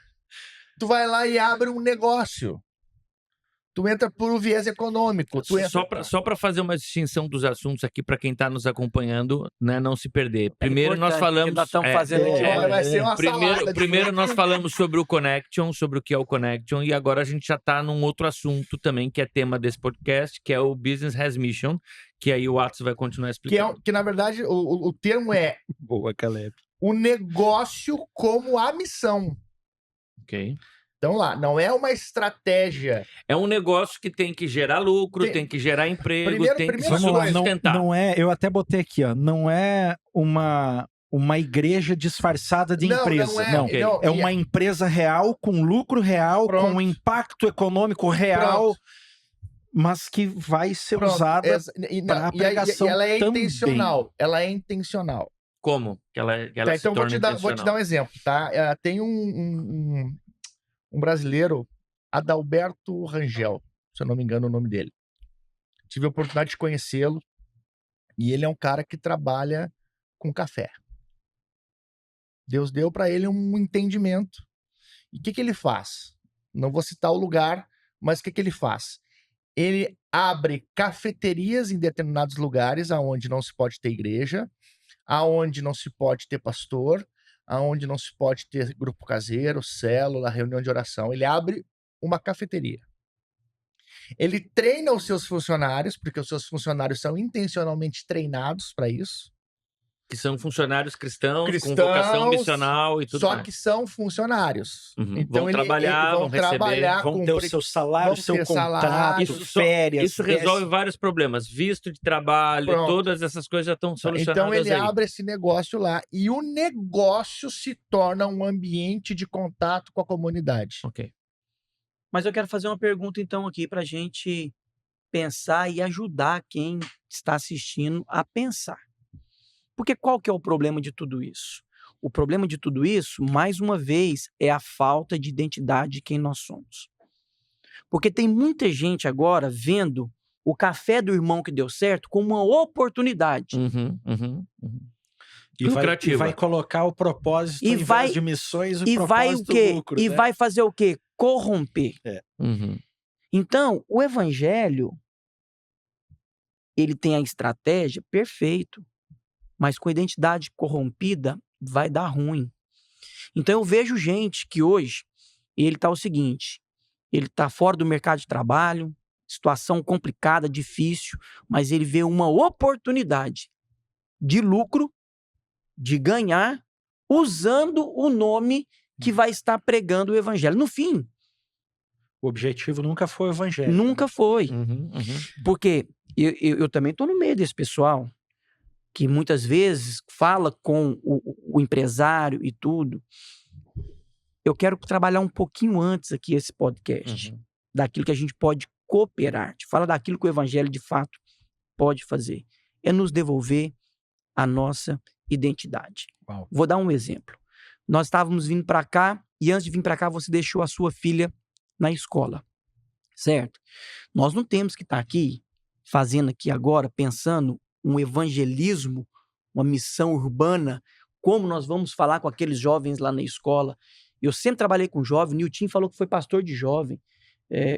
Tu vai lá e abre um negócio. Tu entra por um viés econômico. Só para fazer uma distinção dos assuntos aqui para quem está nos acompanhando, né, não se perder. Primeiro nós falamos, vai ser uma salada primeiro nós falamos sobre o Connection, sobre o que é o Connection, e agora a gente já está num outro assunto também que é tema desse podcast, que é o Business as Mission, que aí o Atos vai continuar explicando. Que na verdade o termo é Boa, Caleb. o negócio como a missão. Ok. Então lá, não é uma estratégia. É um negócio que tem que gerar lucro, tem que gerar emprego, tem que Vamos lá, sustentar. não é, eu até botei aqui, ó, não é uma igreja disfarçada de empresa. Não, é uma empresa real, com lucro real, com impacto econômico real, mas que vai ser usada para a pregação ela é também. intencional. Ela é intencional. Como? Que ela tá, se então torna vou te dar um exemplo, tá? Tem um brasileiro Adalberto Rangel, se eu não me engano o nome dele. Tive a oportunidade de conhecê-lo e ele é um cara que trabalha com café. Deus deu para ele um entendimento. E o que ele faz? Não vou citar o lugar, mas o que ele faz? Ele abre cafeterias em determinados lugares aonde não se pode ter igreja, aonde não se pode ter pastor, aonde não se pode ter grupo caseiro, célula, reunião de oração. Ele abre uma cafeteria. Ele treina os seus funcionários, porque os seus funcionários são intencionalmente treinados para isso. Que são funcionários cristãos com vocação missional e tudo só mais. que são funcionários. Então vão trabalhar, vão receber, vão ter o seu salário, vão seu ter contrato, salário. férias. Isso resolve vários problemas. Visto de trabalho, Pronto. todas essas coisas já estão solucionadas. Então ele aí. abre esse negócio lá e o negócio se torna um ambiente de contato com a comunidade. Ok. Mas eu quero fazer uma pergunta, então, aqui para a gente pensar e ajudar quem está assistindo a pensar. Porque qual que é o problema de tudo isso? O problema de tudo isso, mais uma vez, é a falta de identidade de quem nós somos. Porque tem muita gente agora vendo o café do irmão que deu certo como uma oportunidade. E vai colocar o propósito E ao vai- invés de missões, o E vai o propósito quê? lucro. E né? vai fazer o quê? Corromper. Uhum. Então, o evangelho, ele tem a estratégia, perfeito, mas com a identidade corrompida, vai dar ruim. Então, eu vejo gente que hoje, ele tá o seguinte, ele tá fora do mercado de trabalho, situação complicada, difícil, mas ele vê uma oportunidade de lucro, de ganhar, usando o nome que vai estar pregando o evangelho. No fim, O objetivo nunca foi o evangelho. nunca foi. Uhum. Porque eu também estou no meio desse pessoal que muitas vezes fala com o empresário e tudo. Eu quero trabalhar um pouquinho antes aqui esse podcast, daquilo que a gente pode cooperar. Te fala daquilo que o evangelho de fato pode fazer. É nos devolver a nossa identidade. Uau. Vou dar um exemplo. Nós estávamos vindo para cá e antes de vir para cá você deixou a sua filha na escola, certo? Nós não temos que estar aqui fazendo aqui agora, pensando um evangelismo, uma missão urbana, como nós vamos falar com aqueles jovens lá na escola. Eu sempre trabalhei com jovem, Nilton falou que foi pastor de jovem.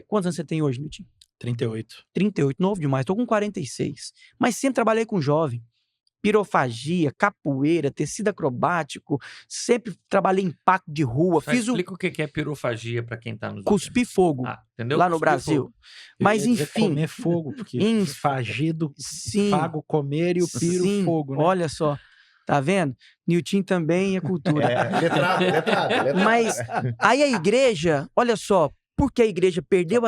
Quantos anos você tem hoje, Nilton? 38. 38, novo demais, estou com 46. Mas sempre trabalhei com jovem. Pirofagia, capoeira, tecido acrobático, sempre trabalhei em parque de rua. Explica o que é pirofagia para quem está nos Cuspir fogo, entendeu? lá no Cuspir Brasil. fogo. Mas Eu ia dizer enfim, comer fogo, porque Enfim. fagido, sim, fago comer e o piro sim, fogo, né? olha só, tá vendo? Nilton também é cultura. Letrado. Mas aí a igreja, olha só, porque a igreja perdeu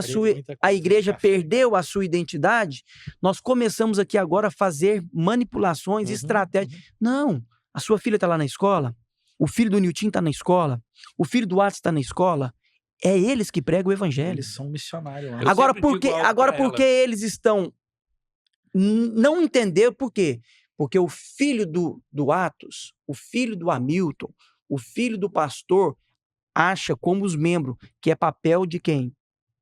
perdeu a sua identidade, nós começamos aqui agora a fazer manipulações, estratégias. Não, a sua filha está lá na escola, o filho do Nilton está na escola, o filho do Watts está na escola, é eles que pregam o evangelho. Eles são missionários lá. Eu Agora, sempre por digo que, algo agora pra porque eles estão... Não entenderam por quê? Porque o filho do Atos, o filho do Hamilton, o filho do pastor, acha como os membros que é papel de quem?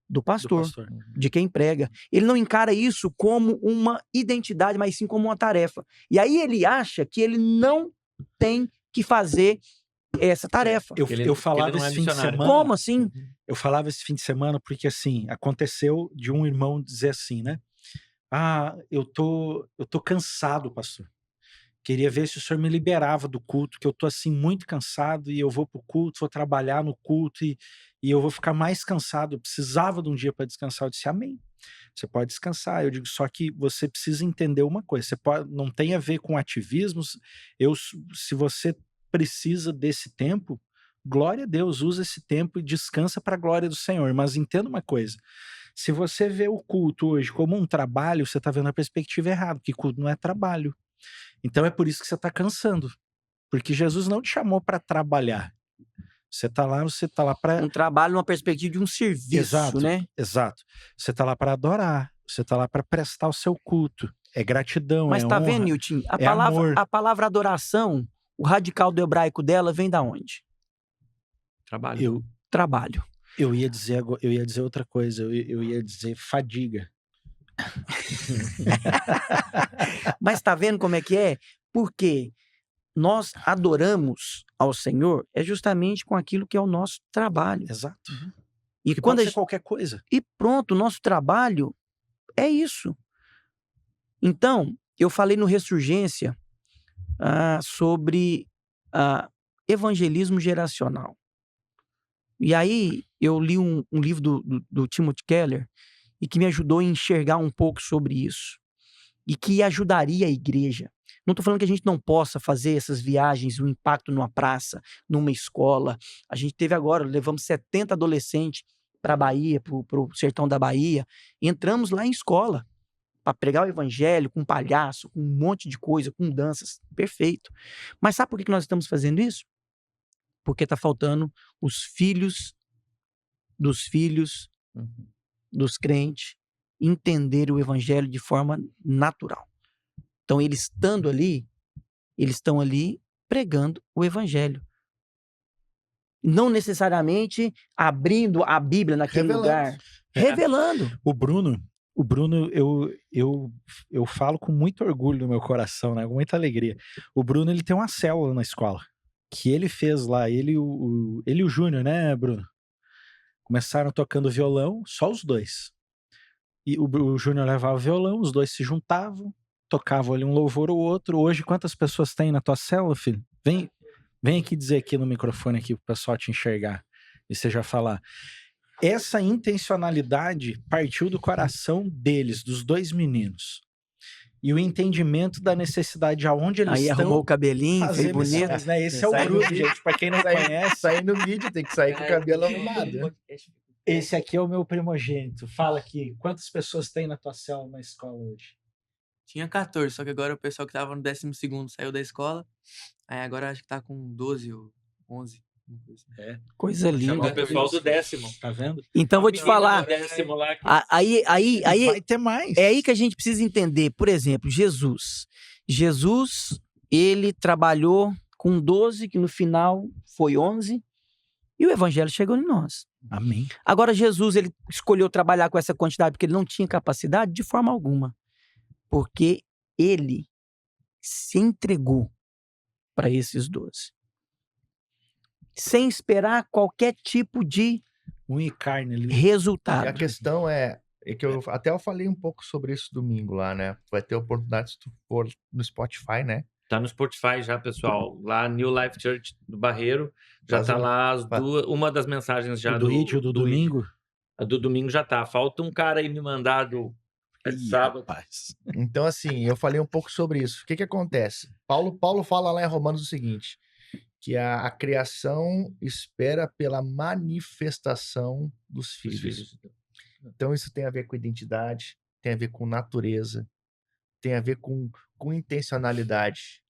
Do pastor, de quem prega. Ele não encara isso como uma identidade, mas sim como uma tarefa. E aí ele acha que ele não tem que fazer essa tarefa. Eu falava esse fim de semana. Como assim? Eu falava esse fim de semana porque, assim, aconteceu de um irmão dizer assim, né? Ah, eu tô cansado, pastor. Queria ver se o senhor me liberava do culto, que eu tô, assim, muito cansado e eu vou pro culto, vou trabalhar no culto e eu vou ficar mais cansado. Eu precisava de um dia para descansar. Eu disse, amém. Você pode descansar. Eu digo, só que você precisa entender uma coisa. Não tem a ver com ativismos. Se você precisa desse tempo, glória a Deus, usa esse tempo e descansa para a glória do Senhor. Mas entenda uma coisa. Se você vê o culto hoje como um trabalho, você está vendo a perspectiva errada, porque culto não é trabalho. Então é por isso que você está cansando. Porque Jesus não te chamou para trabalhar. Você está lá para... Um trabalho numa perspectiva de um serviço, né? Exato. Você está lá para adorar. Você está lá para prestar o seu culto. É gratidão, Mas é tá honra, vendo, Nilton? amor. A palavra adoração, o radical do hebraico dela vem da onde? Trabalho. Trabalho. Eu ia dizer outra coisa, eu ia dizer fadiga. Mas tá vendo como é que é? Porque nós adoramos ao Senhor é justamente com aquilo que é o nosso trabalho. Exato. E Que quando pode ser qualquer coisa. E pronto, o nosso trabalho é isso. Então, eu falei no Ressurgência sobre evangelismo geracional. E aí eu li um livro do Timothy Keller e que me ajudou a enxergar um pouco sobre isso. E que ajudaria a igreja. Não estou falando que a gente não possa fazer essas viagens, o impacto numa praça, numa escola. A gente teve agora, levamos 70 adolescentes para a Bahia, para o sertão da Bahia. Entramos lá em escola para pregar o evangelho, com palhaço, com um monte de coisa, com danças. Perfeito. Mas sabe por que nós estamos fazendo isso? Porque está faltando os filhos dos crentes entender o evangelho de forma natural. Então, eles estão ali pregando o evangelho. Não necessariamente abrindo a Bíblia naquele lugar. Revelando. O Bruno, eu falo com muito orgulho no meu coração, né? Com muita alegria. O Bruno, ele tem uma célula na escola que ele fez lá, ele e o Júnior, né, Bruno? Começaram tocando violão, só os dois. E o Júnior levava o violão, os dois se juntavam, tocavam ali um louvor ou outro. Hoje, quantas pessoas tem na tua célula, filho? Vem aqui dizer aqui no microfone aqui pro pessoal te enxergar e você já falar. Essa intencionalidade partiu do coração deles, dos dois meninos. E o entendimento da necessidade aonde eles aí estão. Aí arrumou o cabelinho, fez bonito. Missões, né? Esse é o Bruno, gente. Pra quem não conhece. Sair no vídeo, tem que sair com o cabelo arrumado. Esse aqui é o meu primogênito. Fala aqui, quantas pessoas tem na tua célula na escola hoje? Tinha 14, só que agora o pessoal que tava no 12º saiu da escola. Aí agora acho que tá com 12 ou 11. Coisa linda. O pessoal do 10º. Tá vendo? Então vou te falar. Aí vai ter mais. É aí que a gente precisa entender. Por exemplo, Jesus, ele trabalhou com 12, que no final foi 11, e o evangelho chegou em nós. Amém. Agora, Jesus, ele escolheu trabalhar com essa quantidade porque ele não tinha capacidade de forma alguma. Porque ele se entregou para esses 12. Sem esperar qualquer tipo de resultado. E a questão é que eu falei um pouco sobre isso domingo lá, né? Vai ter oportunidade se tu for no Spotify, né? Tá no Spotify já, pessoal. Lá, New Life Church do Barreiro. Já tá lá as duas. Uma das mensagens já do vídeo do domingo. A do domingo já tá. Falta um cara aí me mandar do sábado. Rapaz. Então, assim, eu falei um pouco sobre isso. O que acontece? Paulo fala lá em Romanos o seguinte, que a criação espera pela manifestação dos filhos. Então, isso tem a ver com identidade, tem a ver com natureza, tem a ver com intencionalidade.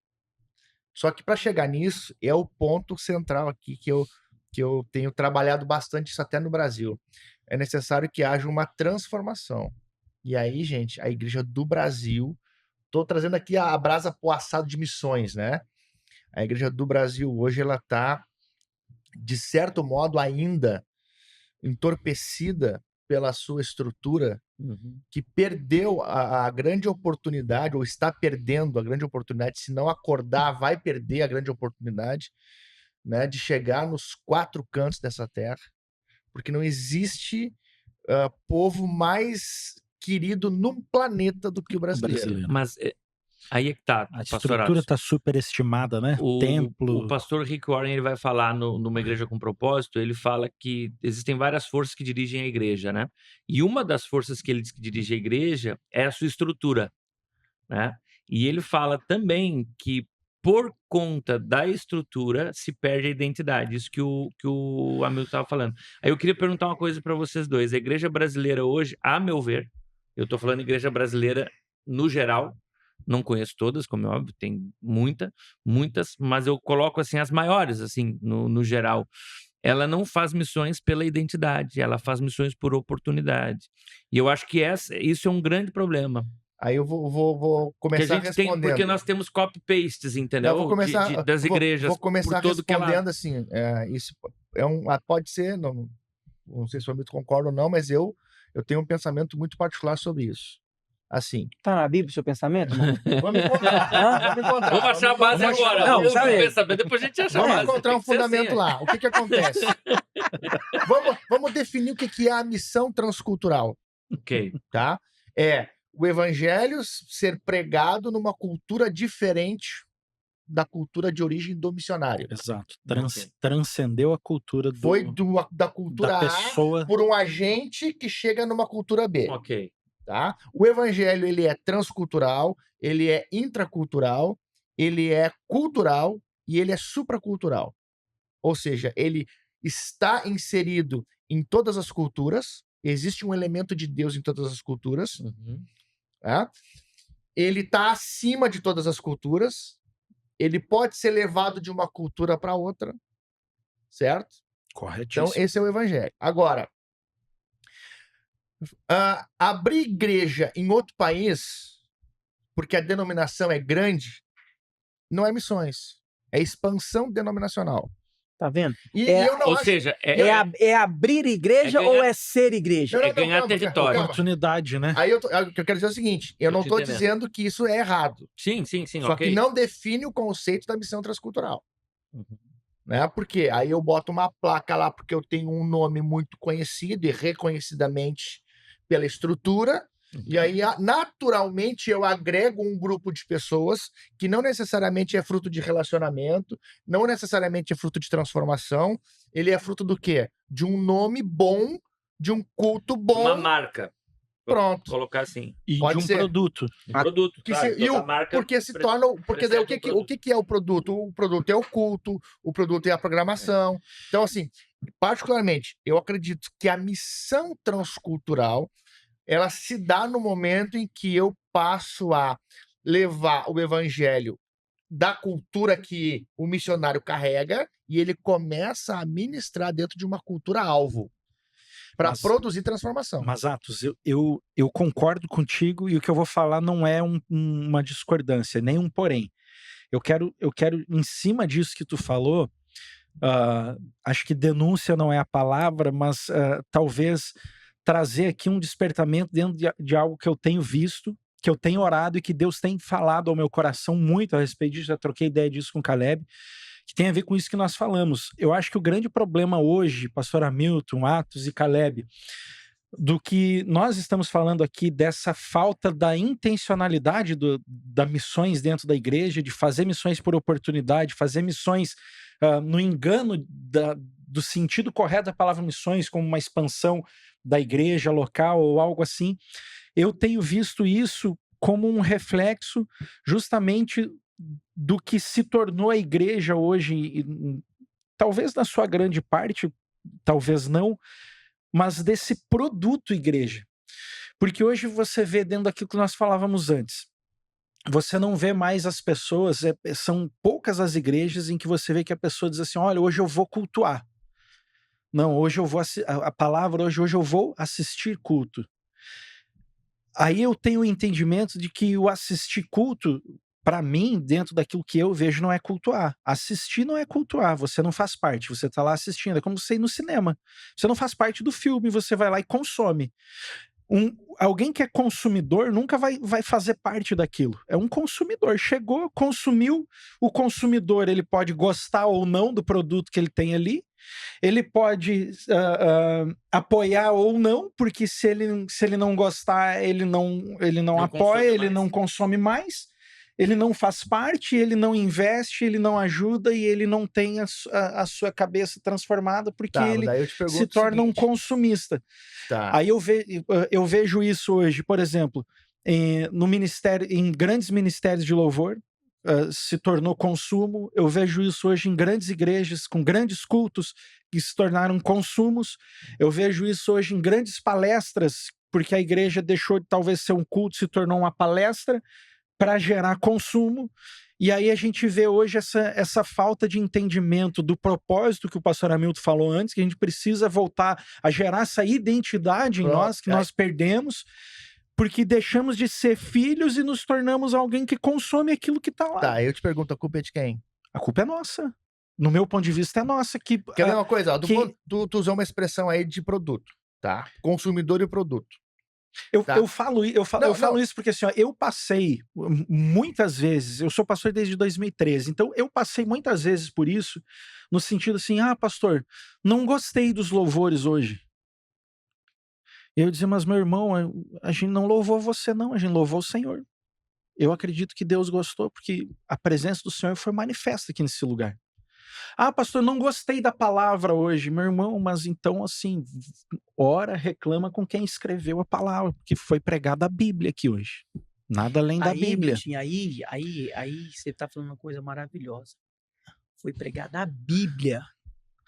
Só que para chegar nisso, é o ponto central aqui que eu tenho trabalhado bastante, isso até no Brasil. É necessário que haja uma transformação. E aí, gente, a Igreja do Brasil, estou trazendo aqui a brasa pro assado de missões, né? A Igreja do Brasil hoje, ela está, de certo modo, ainda entorpecida pela sua estrutura, que perdeu a grande oportunidade, ou está perdendo a grande oportunidade, se não acordar, vai perder a grande oportunidade, né, de chegar nos 4 cantos dessa terra, porque não existe povo mais querido no planeta do que o brasileiro. Mas aí é que tá, a estrutura está superestimada, né? O pastor Rick Warren, ele vai falar numa igreja com propósito, ele fala que existem várias forças que dirigem a igreja, né? E uma das forças que ele diz que dirige a igreja é a sua estrutura, né? E ele fala também que por conta da estrutura se perde a identidade, isso que o Hamilton estava falando. Aí eu queria perguntar uma coisa para vocês dois. A igreja brasileira hoje, a meu ver, eu estou falando igreja brasileira no geral, não conheço todas, como é óbvio, tem muitas, mas eu coloco assim as maiores, assim, no geral. Ela não faz missões pela identidade, ela faz missões por oportunidade. E eu acho que isso é um grande problema. Aí eu vou começar respondendo. Porque nós temos copy-pastes, entendeu? Eu vou começar, das igrejas. Vou começar por todo respondendo que assim, isso pode ser... Não, não sei se o Hamilton concorda ou não, mas eu tenho um pensamento muito particular sobre isso. Assim, Tá na Bíblia o seu pensamento, mano? vamos encontrar. Vamos achar a base Vamos agora. achar- Não, Vamos sabe- pensamento, depois a gente acha a Vamos base. encontrar Tem um que ser fundamento assim. lá. O que acontece? Vamos definir o que é a missão transcultural, Ok. tá? É o evangelho ser pregado numa cultura diferente da cultura de origem do missionário. Exato. Ok. Transcendeu a cultura Foi da cultura da A pessoa. por um agente que chega numa cultura B. Ok. Tá? O evangelho ele é transcultural, ele é intracultural, ele é cultural e ele é supracultural. Ou seja, ele está inserido em todas as culturas, existe um elemento de Deus em todas as culturas, Uhum. tá? Ele está acima de todas as culturas, ele pode ser levado de uma cultura para outra, certo? Corretíssimo. Então, esse é o evangelho. Agora, abrir igreja em outro país, porque a denominação é grande, não é missões. É expansão denominacional. Tá vendo? E É- eu não Ou acho... seja, É abrir igreja É ganhar- ou é ser igreja? é ganhar território. Oportunidade, né? Aí o que eu quero dizer é o seguinte, eu Tô não te estou entendendo. dizendo que isso é errado. Sim, Só ok. que não define o conceito da missão transcultural. Uhum. Né? Porque aí eu boto uma placa lá porque eu tenho um nome muito conhecido e reconhecidamente pela estrutura, e aí naturalmente eu agrego um grupo de pessoas que não necessariamente é fruto de relacionamento, não necessariamente é fruto de transformação, ele é fruto do quê? De um nome bom, de um culto bom, Uma marca. Vou pronto. colocar assim. E Pode de um ser. produto. Um produto. Que claro, se- e toda o- marca Porque se pre- torna. Porque daí precede o que é o produto? O produto é o culto, o produto é a programação. Então, assim, particularmente, eu acredito que a missão transcultural ela se dá no momento em que eu passo a levar o evangelho da cultura que o missionário carrega e ele começa a ministrar dentro de uma cultura alvo para Mas- produzir transformação. Mas, Atos, eu concordo contigo e o que eu vou falar não é uma discordância, nem um porém. Eu quero, em cima disso que tu falou, acho que denúncia não é a palavra, mas talvez trazer aqui um despertamento dentro de algo que eu tenho visto, que eu tenho orado e que Deus tem falado ao meu coração muito a respeito disso. Já troquei ideia disso com o Caleb, que tem a ver com isso que nós falamos. Eu acho que o grande problema hoje, pastor Hamilton, Atos e Caleb, do que nós estamos falando aqui, dessa falta da intencionalidade da missões dentro da igreja, de fazer missões por oportunidade, fazer missões no engano do sentido correto da palavra missões, como uma expansão da igreja local ou algo assim. Eu tenho visto isso como um reflexo justamente do que se tornou a igreja hoje, e talvez na sua grande parte, talvez não, mas desse produto igreja. Porque hoje você vê dentro daquilo que nós falávamos antes, você não vê mais as pessoas, são poucas as igrejas em que você vê que a pessoa diz assim, olha, hoje eu vou cultuar. Não, hoje eu vou, a palavra hoje eu vou assistir culto. Aí eu tenho o entendimento de que o assistir culto, para mim, dentro daquilo que eu vejo, não é cultuar. Assistir não é cultuar, você não faz parte, você tá lá assistindo, é como você ir no cinema. Você não faz parte do filme, você vai lá e consome. Alguém que é consumidor nunca vai fazer parte daquilo. É um consumidor. Chegou, consumiu. O consumidor ele pode gostar ou não do produto que ele tem ali. Ele pode apoiar ou não, porque se ele não gostar, ele não apoia, ele não consome mais. Ele não faz parte, ele não investe, ele não ajuda e ele não tem a sua cabeça transformada porque ele daí eu te pergunto se o torna um seguinte. consumista. Tá. Aí eu vejo isso hoje, por exemplo, no ministério, em grandes ministérios de louvor, se tornou consumo. Eu vejo isso hoje em grandes igrejas, com grandes cultos que se tornaram consumos. Eu vejo isso hoje em grandes palestras, porque a igreja deixou de talvez ser um culto, se tornou uma palestra para gerar consumo. E aí a gente vê hoje essa falta de entendimento do propósito que o pastor Hamilton falou antes, que a gente precisa voltar a gerar essa identidade em nós, que nós perdemos, porque deixamos de ser filhos e nos tornamos alguém que consome aquilo que está lá. Tá, eu te pergunto, a culpa é de quem? A culpa é nossa. no meu ponto de vista, é nossa. Que, Quer ver uma coisa? Ó, que- tu usou uma expressão aí de produto, tá? Consumidor e produto. Tá. eu falo isso porque assim, ó, eu passei muitas vezes, eu sou pastor desde 2013, então eu passei muitas vezes por isso, no sentido assim, pastor, não gostei dos louvores hoje. E eu dizia, mas meu irmão, a gente não louvou você não, a gente louvou o Senhor. Eu acredito que Deus gostou, porque a presença do Senhor foi manifesta aqui nesse lugar. Pastor, não gostei da palavra hoje, meu irmão, mas então, assim, ora, reclama com quem escreveu a palavra, porque foi pregada a Bíblia aqui hoje. Nada além da Bíblia. Milton, aí você tá falando uma coisa maravilhosa. Foi pregada a Bíblia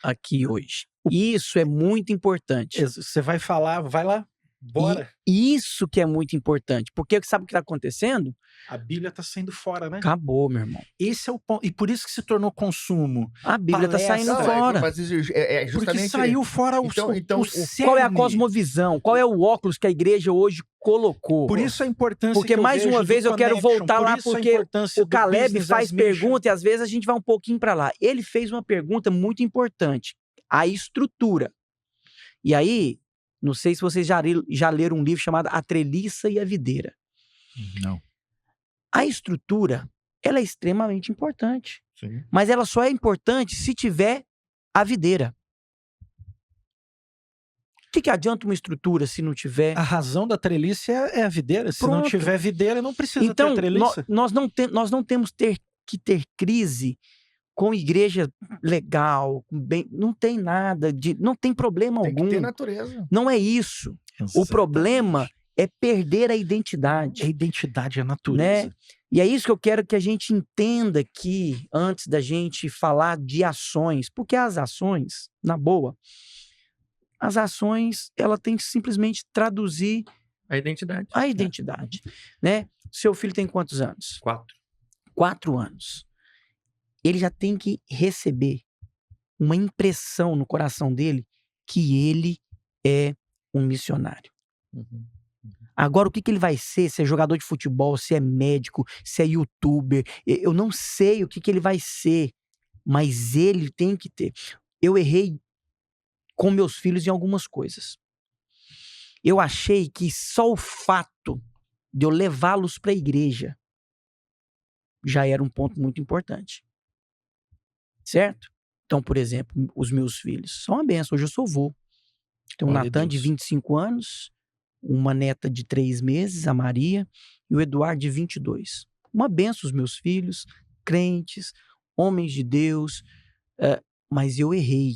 aqui hoje. Isso é muito importante. Você vai falar, vai lá, bora. E isso que é muito importante, porque sabe o que está acontecendo? A Bíblia está saindo fora, né? Acabou, meu irmão. Esse é o ponto. E por isso que se tornou consumo. A Bíblia está saindo fora. Mas justamente... Porque saiu fora o qual é a cosmovisão? Qual é o óculos que a igreja hoje colocou? Por isso a importância. Porque mais uma vez eu quero voltar lá, porque o Caleb faz pergunta e às vezes a gente vai um pouquinho para lá. Ele fez uma pergunta muito importante. A estrutura. E aí, não sei se vocês já leram um livro chamado A Treliça e a Videira. Não. A estrutura, ela é extremamente importante. Sim. Mas ela só é importante se tiver a videira. O que adianta uma estrutura se não tiver... A razão da treliça é a videira. Se não tiver videira, não precisa ter treliça. Nós não temos que ter crise com igreja legal, bem, não tem nada, não tem problema algum. Tem que ter natureza. Não é isso. Exatamente. O problema é perder a identidade. A identidade é a natureza. Né? E é isso que eu quero que a gente entenda aqui, antes da gente falar de ações. Porque as ações, na boa, as ações, ela tem que simplesmente traduzir a identidade. A identidade, né? Seu filho tem quantos anos? 4. 4 anos. Ele já tem que receber uma impressão no coração dele que ele é um missionário. Uhum. Agora, o que ele vai ser? Se é jogador de futebol, se é médico, se é youtuber. Eu não sei o que ele vai ser, mas ele tem que ter. Eu errei com meus filhos em algumas coisas. Eu achei que só o fato de eu levá-los para a igreja já era um ponto muito importante. Certo? Então, por exemplo, os meus filhos são uma benção. Hoje eu sou vô. Tenho o Natan de 25 anos, uma neta de 3 meses, a Maria, e o Eduardo de 22. Uma benção os meus filhos, crentes, homens de Deus, mas eu errei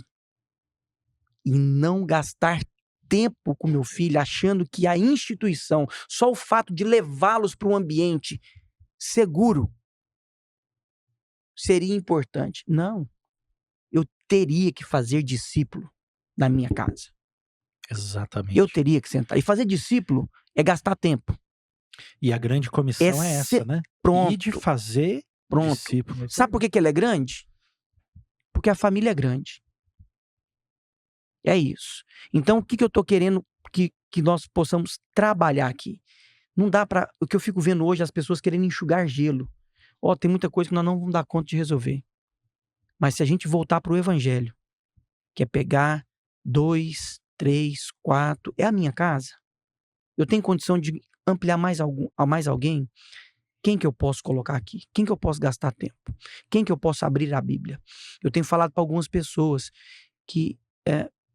em não gastar tempo com meu filho, achando que a instituição, só o fato de levá-los para um ambiente seguro, seria importante. Não. Eu teria que fazer discípulo na minha casa. Exatamente. Eu teria que sentar. E fazer discípulo é gastar tempo. E a grande comissão é essa, né? Pronto. E de fazer discípulo. Sabe por que ela é grande? Porque a família é grande. É isso. Então, o que eu estou querendo que nós possamos trabalhar aqui? Não dá para... O que eu fico vendo hoje, as pessoas querendo enxugar gelo. Tem muita coisa que nós não vamos dar conta de resolver. Mas se a gente voltar para o evangelho, que é pegar 2, 3, 4... É a minha casa. Eu tenho condição de ampliar a mais alguém? Quem que eu posso colocar aqui? Quem que eu posso gastar tempo? Quem que eu posso abrir a Bíblia? Eu tenho falado para algumas pessoas que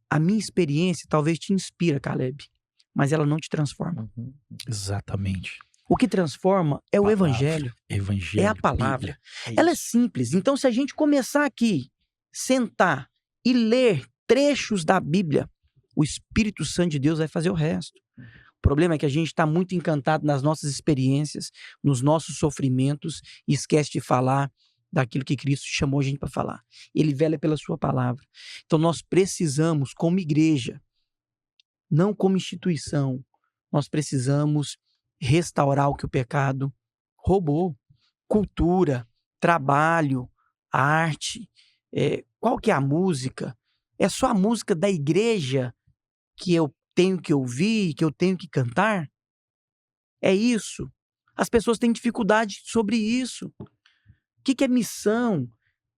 a minha experiência talvez te inspira, Caleb, mas ela não te transforma. Uhum. Exatamente. O que transforma é o evangelho. Evangelho. É a palavra. É ela é simples. Então, se a gente começar aqui, sentar e ler trechos da Bíblia, o Espírito Santo de Deus vai fazer o resto. O problema é que a gente está muito encantado nas nossas experiências, nos nossos sofrimentos e esquece de falar daquilo que Cristo chamou a gente para falar. Ele vela pela sua palavra. Então nós precisamos, como igreja, não como instituição, nós precisamos restaurar o que o pecado roubou. Cultura, trabalho, arte. Qual que é a música? É só a música da igreja que eu tenho que ouvir, que eu tenho que cantar? É isso. As pessoas têm dificuldade sobre isso. O que é missão?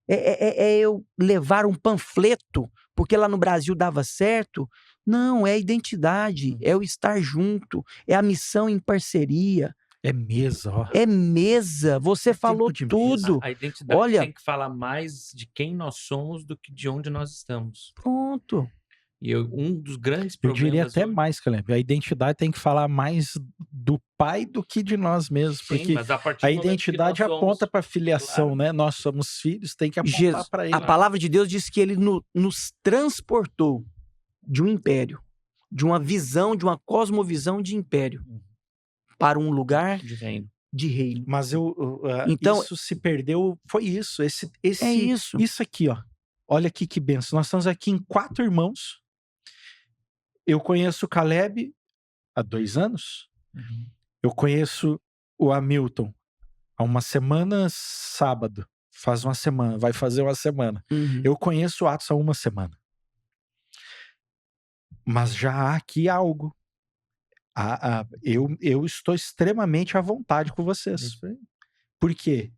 É eu levar um panfleto, porque lá no Brasil dava certo. Não, é a identidade, é o estar junto, é a missão em parceria, É mesa, ó. é mesa. Você falou de mesa. tudo. A identidade Olha- tem que falar mais de quem nós somos do que de onde nós estamos. Pronto. E um dos grandes Eu problemas diria até hoje- mais, Caleb. A identidade tem que falar mais do pai do que de nós mesmos. Sim, Porque mas a partir a do momento que identidade nós somos- aponta para filiação, Claro. né? Nós somos filhos, tem que apontar Jesus, para ele. a palavra de Deus diz que ele nos transportou de um império, de uma visão, de uma cosmovisão de império, para um lugar de reino. de reino. Mas Então- isso se perdeu. Foi isso. É isso. Isso aqui, ó. Olha aqui que benção. Nós estamos aqui em 4 irmãos. Eu conheço o Caleb há 2 anos. Eu conheço o Hamilton há uma semana, sábado. Faz uma semana, vai fazer uma semana. Uhum. Eu conheço o Atos há uma semana. Mas já há aqui algo. Eu estou extremamente à vontade com vocês. Por quê?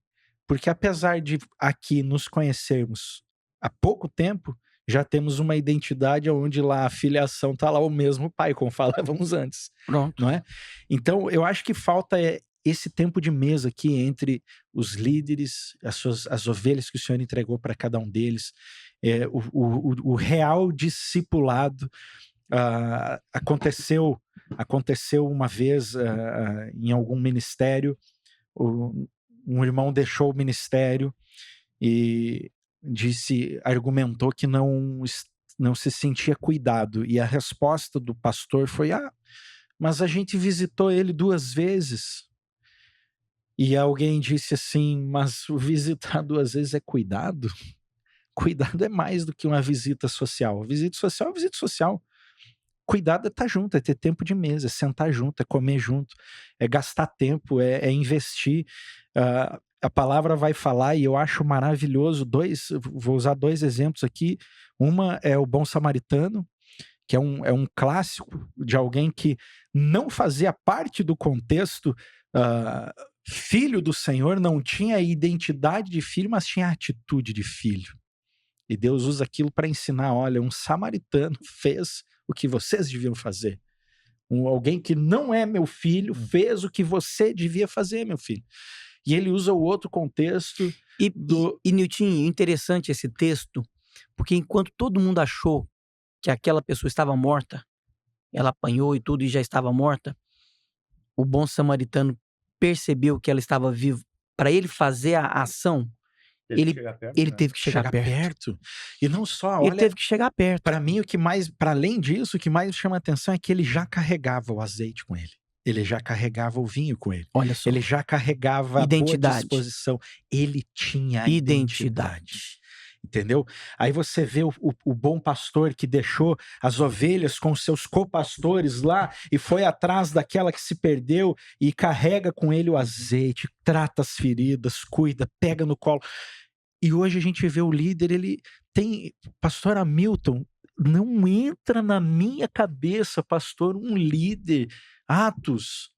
Porque apesar de aqui nos conhecermos há pouco tempo, já temos uma identidade onde lá a filiação está lá o mesmo pai, como falávamos antes, Pronto. não é? Então, eu acho que falta esse tempo de mesa aqui entre os líderes, as ovelhas que o Senhor entregou para cada um deles, o real discipulado. Aconteceu uma vez em algum ministério, um irmão deixou o ministério e argumentou que não se sentia cuidado, e a resposta do pastor foi: mas a gente visitou ele 2 vezes. E alguém disse assim: mas visitar 2 vezes é cuidado? Cuidado é mais do que uma visita social. Visita social é visita social. Cuidado é estar junto, é ter tempo de mesa, é sentar junto, é comer junto, é gastar tempo, é investir. A palavra vai falar, e eu acho maravilhoso, vou usar 2 exemplos aqui. Uma é o bom samaritano, que é um clássico de alguém que não fazia parte do contexto filho do Senhor, não tinha a identidade de filho, mas tinha a atitude de filho. E Deus usa aquilo para ensinar: olha, um samaritano fez o que vocês deviam fazer. Alguém que não é meu filho fez o que você devia fazer, meu filho. E ele usa o outro contexto. E Nilton, interessante esse texto, porque enquanto todo mundo achou que aquela pessoa estava morta, ela apanhou e tudo e já estava morta, o bom samaritano percebeu que ela estava viva. Para ele fazer a ação, ele teve que chegar perto. E não só, Ele olha, teve que chegar perto. para mim, para além disso, o que mais chama atenção é que ele já carregava o azeite com ele. Ele já carregava o vinho com ele. Olha só. Ele já carregava Identidade. a boa disposição. Ele tinha a Identidade. Entendeu? Aí você vê o bom pastor que deixou as ovelhas com seus copastores lá e foi atrás daquela que se perdeu e carrega com ele o azeite, trata as feridas, cuida, pega no colo. E hoje a gente vê o líder, ele tem... Pastor Hamilton, não entra na minha cabeça, pastor, um líder, Atos,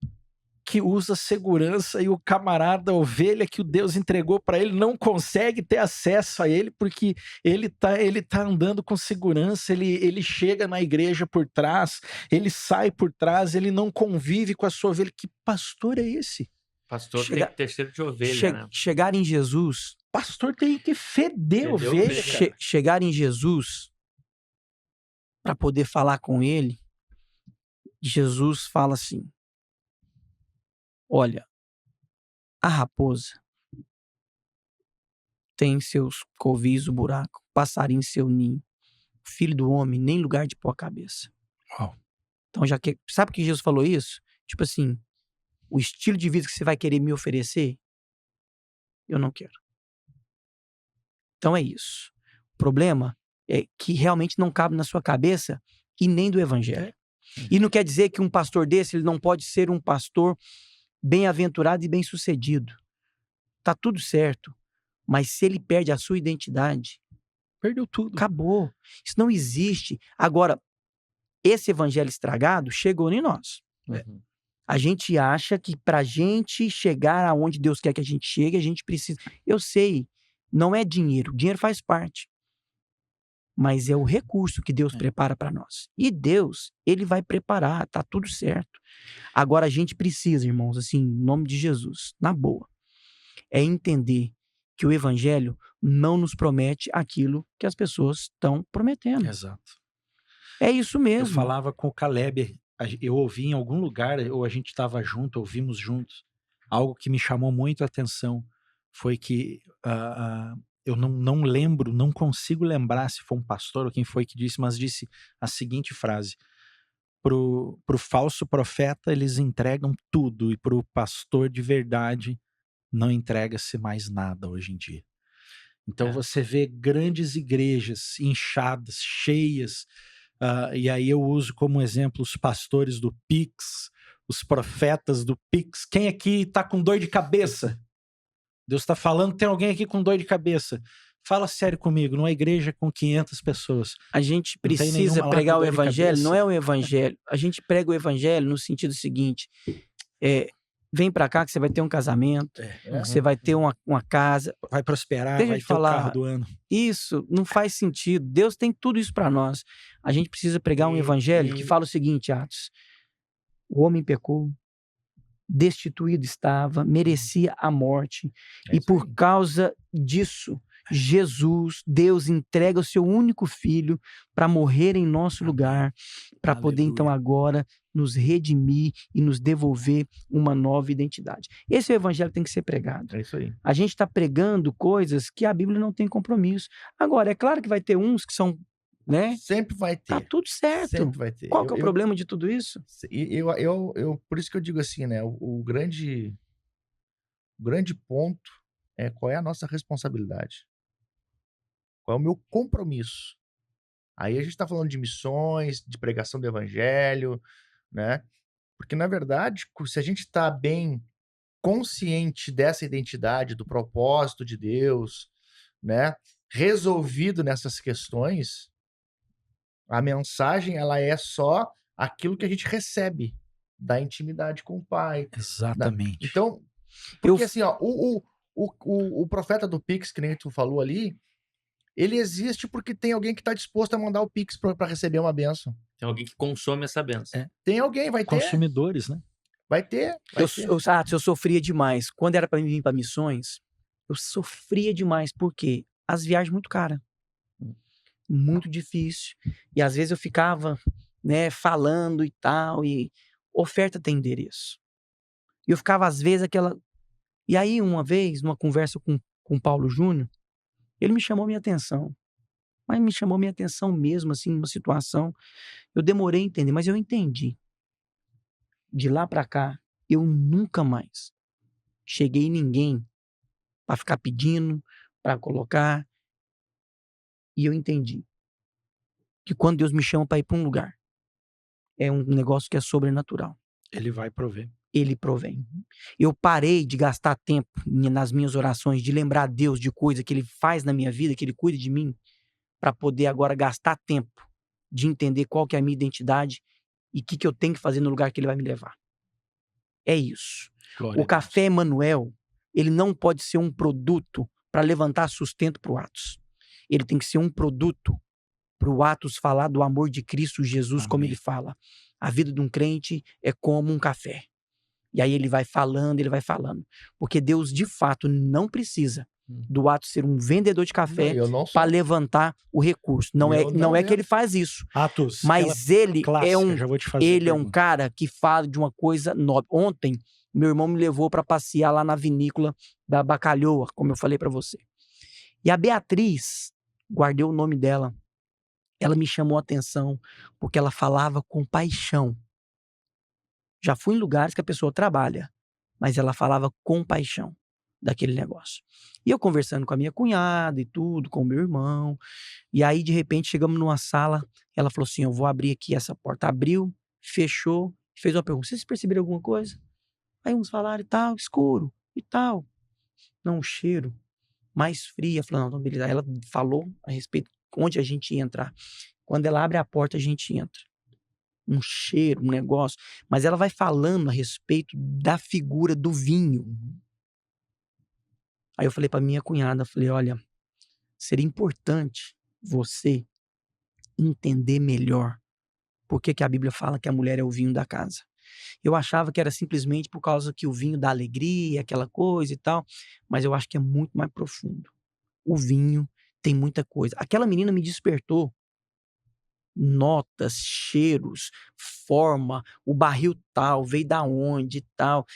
que usa segurança, e o camarada, a ovelha que o Deus entregou para ele, não consegue ter acesso a ele porque ele tá andando com segurança, ele chega na igreja por trás, ele sai por trás, ele não convive com a sua ovelha. Que pastor é esse? Pastor tem que ter cheiro de ovelha, né? Chegar em Jesus. Pastor tem que feder ovelha, cara. Chegar em Jesus para poder falar com ele, Jesus fala assim: olha, a raposa tem seus covis, o buraco, passarinho seu ninho, o filho do homem nem lugar de pôr a cabeça. Uau. Então sabe que Jesus falou isso? Tipo assim, o estilo de vida que você vai querer me oferecer, eu não quero. Então é isso. O problema é que realmente não cabe na sua cabeça e nem do evangelho. E não quer dizer que um pastor desse, ele não pode ser um pastor bem-aventurado e bem-sucedido. Tá tudo certo. Mas se ele perde a sua identidade, Perdeu tudo. acabou. Isso não existe. Agora, esse evangelho estragado chegou em nós. Uhum. A gente acha que pra gente chegar aonde Deus quer que a gente chegue, a gente precisa... Eu sei Não é dinheiro. Dinheiro faz parte. Mas é o recurso que Deus É. prepara para nós. E Deus, ele vai preparar, tá tudo certo. Agora a gente precisa, irmãos, assim, em nome de Jesus, na boa, é entender que o evangelho não nos promete aquilo que as pessoas estão prometendo. Exato. É isso Eu mesmo. falava com o Caleb, eu ouvi em algum lugar, ou a gente estava junto, ouvimos juntos, algo que me chamou muito a atenção foi que eu não lembro, não consigo lembrar se foi um pastor ou quem foi que disse, mas disse a seguinte frase: pro falso profeta eles entregam tudo, e pro pastor de verdade não entrega-se mais nada hoje em dia. Então É. você vê grandes igrejas inchadas, cheias, e aí eu uso como exemplo os pastores do Pix, os profetas do Pix. Quem aqui está com dor de cabeça? Deus está falando, tem alguém aqui com dor de cabeça. Fala sério comigo, numa igreja com 500 pessoas. A gente Não tem precisa nenhuma lá pregar com o dor de evangelho, não cabeça. é o evangelho. A gente prega o evangelho no sentido seguinte: vem pra cá que você vai ter um casamento, você vai ter uma casa. Vai prosperar, Deixa eu vai te ter o falar, carro do ano. Isso não faz sentido. Deus tem tudo isso para nós. A gente precisa pregar um evangelho que fala o seguinte, Atos: o homem pecou, destituído estava, merecia a morte, É e isso por aí. causa disso, Jesus, Deus entrega o seu único filho para morrer em nosso lugar, para poder então Aleluia. agora nos redimir e nos devolver uma nova identidade. Esse é o evangelho que tem que ser pregado. É isso aí. A gente está pregando coisas que a Bíblia não tem compromisso. Agora, é claro que vai ter uns que são, né? Sempre vai Tá ter. tudo certo. Sempre vai ter. Qual que é o problema de tudo isso? Por isso que eu digo assim, né? O grande ponto é qual é a nossa responsabilidade. Qual é o meu compromisso? Aí a gente está falando de missões, de pregação do evangelho, né? Porque, na verdade, se a gente está bem consciente dessa identidade, do propósito de Deus, né? Resolvido nessas questões, a mensagem ela é só aquilo que a gente recebe da intimidade com o Pai. Exatamente. Então, porque assim, ó, o profeta do Pix, que nem tu falou ali, ele existe porque tem alguém que está disposto a mandar o Pix para receber uma bênção. Tem alguém que consome essa benção. Tem alguém, vai ter. Consumidores, né? Vai ter. Eu sofria demais. Quando era para vir para missões, eu sofria demais, porque as viagens muito caras. Muito difícil. E às vezes eu ficava, né, falando e tal, e oferta tem endereço. E eu ficava, às vezes, E aí, uma vez, numa conversa com o Paulo Júnior, ele me chamou minha atenção. Mas me chamou minha atenção mesmo, assim, numa situação. Eu demorei a entender, mas eu entendi. De lá pra cá, eu nunca mais cheguei em ninguém pra ficar pedindo, pra colocar. E eu entendi que quando Deus me chama pra ir pra um lugar, é um negócio que é sobrenatural. Ele vai prover. Ele provém. Eu parei de gastar tempo nas minhas orações, de lembrar a Deus de coisa que Ele faz na minha vida, que Ele cuida de mim, para poder agora gastar tempo de entender qual que é a minha identidade e o que eu tenho que fazer no lugar que Ele vai me levar. É isso. Glória O a Café Emanuel, ele não pode ser um produto para levantar sustento para o Atos. Ele tem que ser um produto para o Atos falar do amor de Cristo Jesus, como Amém. ele fala. A vida de um crente é como um café. E aí ele vai falando. Porque Deus, de fato, não precisa do Atos ser um vendedor de café Eu não sou. para levantar o recurso. Não é, Eu não não é que ele mesmo. faz isso. Atos, Mas ele clássica, já vou te fazer ele a é um pergunta. cara que fala de uma coisa nobre. Ontem, meu irmão me levou para passear lá na vinícola da Bacalhoa, como eu falei para você. E a Beatriz, guardei o nome dela, ela me chamou a atenção porque ela falava com paixão. Já fui em lugares que a pessoa trabalha, mas ela falava com paixão daquele negócio. E eu conversando com a minha cunhada e tudo, com o meu irmão, e aí de repente chegamos numa sala, ela falou assim, eu vou abrir aqui essa porta. Abriu, fechou, fez uma pergunta, vocês perceberam alguma coisa? Aí uns falaram e tal, escuro e tal. Não, um cheiro mais frio. Falou, não, beleza. Aí ela falou a respeito de onde a gente ia entrar. Quando ela abre a porta, a gente entra. Um cheiro, um negócio. Mas ela vai falando a respeito da figura do vinho. Aí eu falei pra minha cunhada, falei, olha, seria importante você entender melhor por que que a Bíblia fala que a mulher é o vinho da casa. Eu achava que era simplesmente por causa que o vinho dá alegria, aquela coisa e tal, mas eu acho que é muito mais profundo. O vinho tem muita coisa. Aquela menina me despertou notas, cheiros, forma, o barril tal, veio da onde e tal.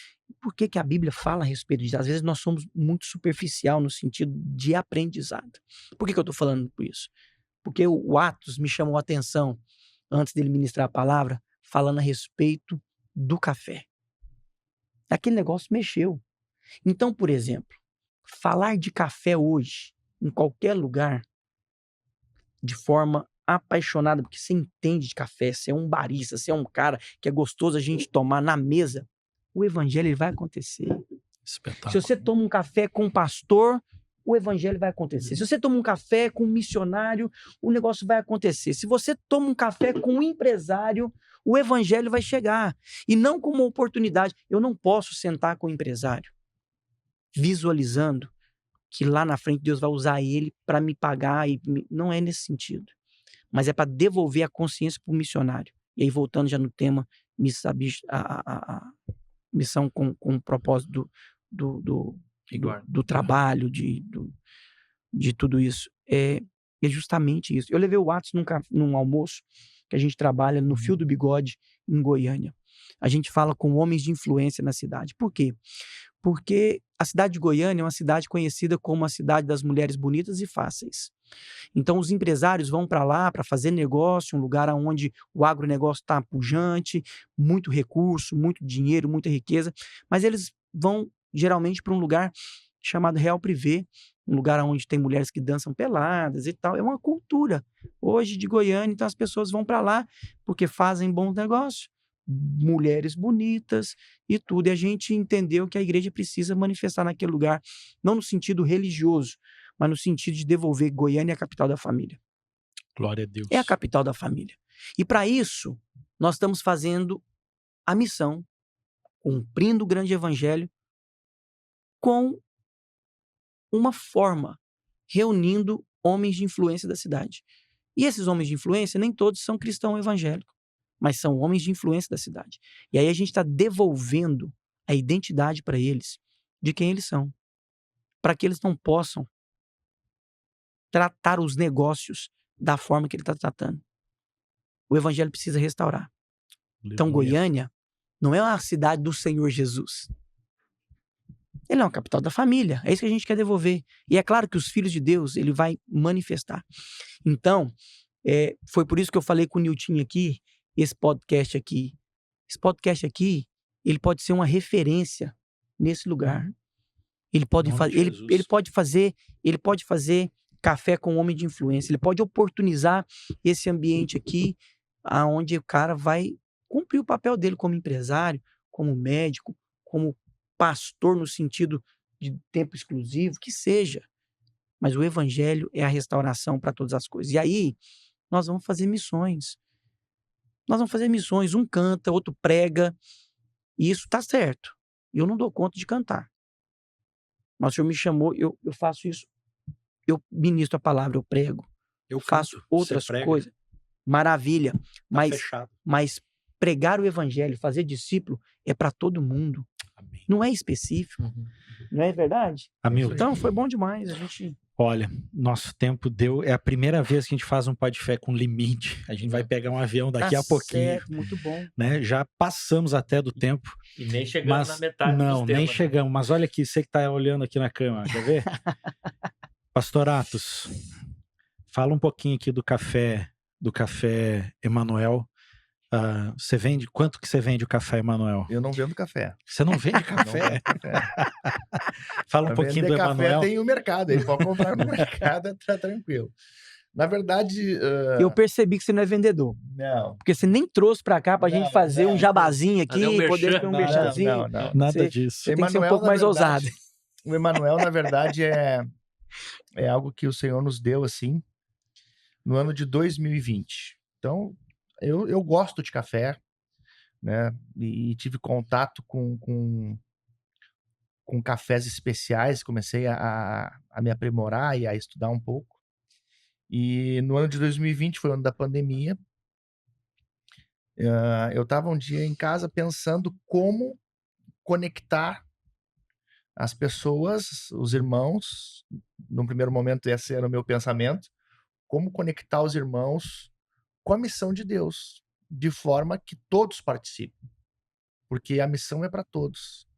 Por que que a Bíblia fala a respeito disso? Às vezes nós somos muito superficial no sentido de aprendizado. Por que que eu estou falando por isso? Porque o Atos me chamou a atenção, antes dele ministrar a palavra, falando a respeito do café. Aquele negócio mexeu. Então, por exemplo, falar de café hoje, em qualquer lugar, de forma apaixonada, porque você entende de café, você é um barista, você é um cara que é gostoso a gente tomar na mesa, o evangelho ele vai acontecer. Se Espetáculo. você toma um café com um pastor, o evangelho vai acontecer. Se você toma um café com um missionário, o negócio vai acontecer. Se você toma um café com um empresário, o evangelho vai chegar. E não como uma oportunidade. Eu não posso sentar com o empresário visualizando que lá na frente Deus vai usar ele para me pagar. Não é nesse sentido. Mas é para devolver a consciência para o missionário. E aí, voltando já no tema, a missão com o propósito do trabalho, de tudo isso. É justamente isso. Eu levei o Atos num almoço que a gente trabalha no Fio do Bigode, em Goiânia. A gente fala com homens de influência na cidade. Por quê? Porque a cidade de Goiânia é uma cidade conhecida como a cidade das mulheres bonitas e fáceis. Então, os empresários vão para lá para fazer negócio, um lugar onde o agronegócio está pujante, muito recurso, muito dinheiro, muita riqueza, mas eles vão geralmente para um lugar chamado Real Privé, um lugar onde tem mulheres que dançam peladas e tal. É uma cultura hoje de Goiânia, então as pessoas vão para lá porque fazem bom negócio, mulheres bonitas e tudo. E a gente entendeu que a igreja precisa manifestar naquele lugar, não no sentido religioso, mas no sentido de devolver Goiânia a capital da família. Glória a Deus. É a capital da família. E para isso, nós estamos fazendo a missão, cumprindo o grande evangelho, com uma forma, reunindo homens de influência da cidade. E esses homens de influência, nem todos são cristãos evangélicos, mas são homens de influência da cidade. E aí a gente está devolvendo a identidade para eles, de quem eles são, para que eles não possam tratar os negócios da forma que ele está tratando. O evangelho precisa restaurar. Então, Goiânia não é uma cidade do Senhor Jesus. Ele é uma capital da família. É isso que a gente quer devolver. E é claro que os filhos de Deus, ele vai manifestar. Então, foi por isso que eu falei com o Nilton aqui, esse podcast aqui. Esse podcast aqui, ele pode ser uma referência nesse lugar. Ele pode fazer café com homem de influência. Ele pode oportunizar esse ambiente aqui, aonde o cara vai cumprir o papel dele como empresário, como médico, como pastor no sentido de tempo exclusivo, que seja. Mas o evangelho é a restauração para todas as coisas. E aí, nós vamos fazer missões. Um canta, outro prega. E isso tá certo. Eu não dou conta de cantar. Mas o Senhor me chamou, eu faço isso. Eu ministro a palavra, eu prego. Eu faço outras coisas. Maravilha. Mas pregar o evangelho, fazer discípulo, é para todo mundo. Amém. Não é específico. Não é verdade? Hamilton. Então, foi bom demais. Olha, nosso tempo deu. É a primeira vez que a gente faz um Podfé com limite. A gente vai pegar um avião daqui a pouquinho. Certo, muito bom. Né? Já passamos até do tempo. E nem chegamos na metade não, dos temas. nem chegamos. Mas olha aqui, você que está olhando aqui na câmera, quer ver? Pastor Atos, fala um pouquinho aqui do café Emanuel. Você vende? Quanto que você vende o café Emanuel? Eu não vendo café. Você não vende café? Não vendo café. Fala um pouquinho do Emanuel. Café tem o mercado, ele pode comprar no mercado, tá tranquilo. Na verdade... Eu percebi que você não é vendedor. Não. Porque você nem trouxe pra cá pra gente fazer um jabazinho aqui, poder ter um merchanzinho. Não. Nada disso. Você tem que ser um pouco mais ousado. O Emanuel, na verdade, é algo que o Senhor nos deu, assim, no ano de 2020. Então, eu gosto de café, né? E tive contato com com cafés especiais, comecei a me aprimorar e a estudar um pouco. E no ano de 2020, foi o ano da pandemia, eu estava um dia em casa pensando como conectar as pessoas, os irmãos, num primeiro momento esse era o meu pensamento, como conectar os irmãos com a missão de Deus, de forma que todos participem, porque a missão é para todos.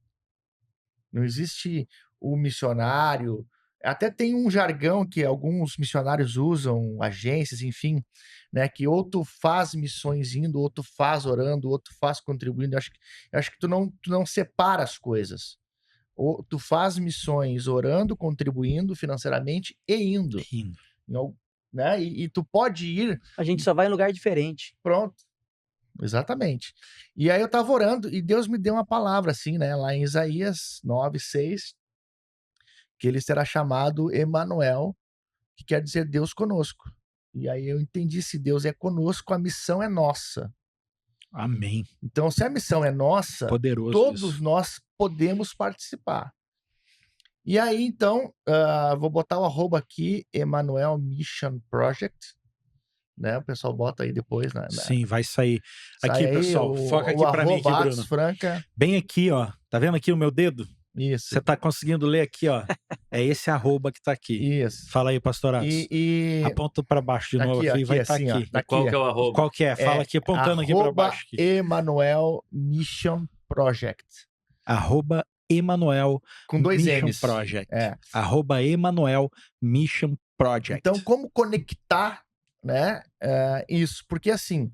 Não existe o missionário, até tem um jargão que alguns missionários usam, agências, enfim, né, que ou tu faz missões indo, ou tu faz orando, ou tu faz contribuindo. Eu acho que tu não separa as coisas. Ou tu faz missões orando, contribuindo financeiramente e indo. Indo. Né? E tu pode ir. A gente só vai em lugar diferente. Pronto. Exatamente. E aí eu tava orando e Deus me deu uma palavra assim, né? Lá em Isaías 9:6, que ele será chamado Emanuel, que quer dizer Deus conosco. E aí eu entendi, se Deus é conosco, a missão é nossa. Amém. Então, se a missão é nossa, Poderoso todos isso. nós podemos participar. E aí, então, vou botar o arroba aqui, Emanuel Mission Project, né? O pessoal bota aí depois, né? Sim, vai sair. Sai Aqui, aí, pessoal, foca aqui pra mim, aqui, arroba Bruno. Atos Franca. Bem aqui, ó. Tá vendo aqui o meu dedo? Isso. Você tá conseguindo ler aqui, ó. É esse arroba que tá aqui. Isso. Fala aí, pastor Atos. E Aponta pra baixo de novo aqui, vai estar assim, ó, aqui. tá aqui, Qual que é o arroba? Qual que é? Fala aqui, apontando aqui pra arroba baixo. Aqui. Emanuel Mission Project. Arroba Emanuel Com 2 Mission M's. Project. É. Arroba Emanuel Mission Project. Então, como conectar, né, isso? Porque, assim,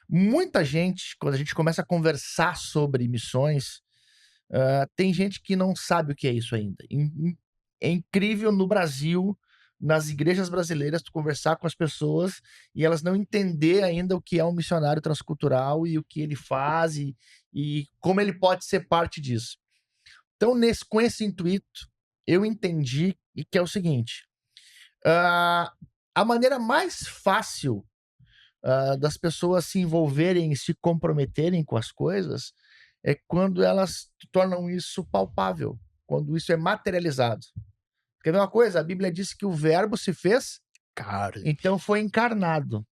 muita gente, quando a gente começa a conversar sobre missões, tem gente que não sabe o que é isso ainda. É incrível no Brasil, nas igrejas brasileiras, tu conversar com as pessoas e elas não entender ainda o que é um missionário transcultural e o que ele faz e como ele pode ser parte disso. Então, com esse intuito, eu entendi que é o seguinte: a maneira mais fácil das pessoas se envolverem e se comprometerem com as coisas é quando elas tornam isso palpável, quando isso é materializado. Quer ver uma coisa? A Bíblia diz que o verbo se fez carne, então foi encarnado.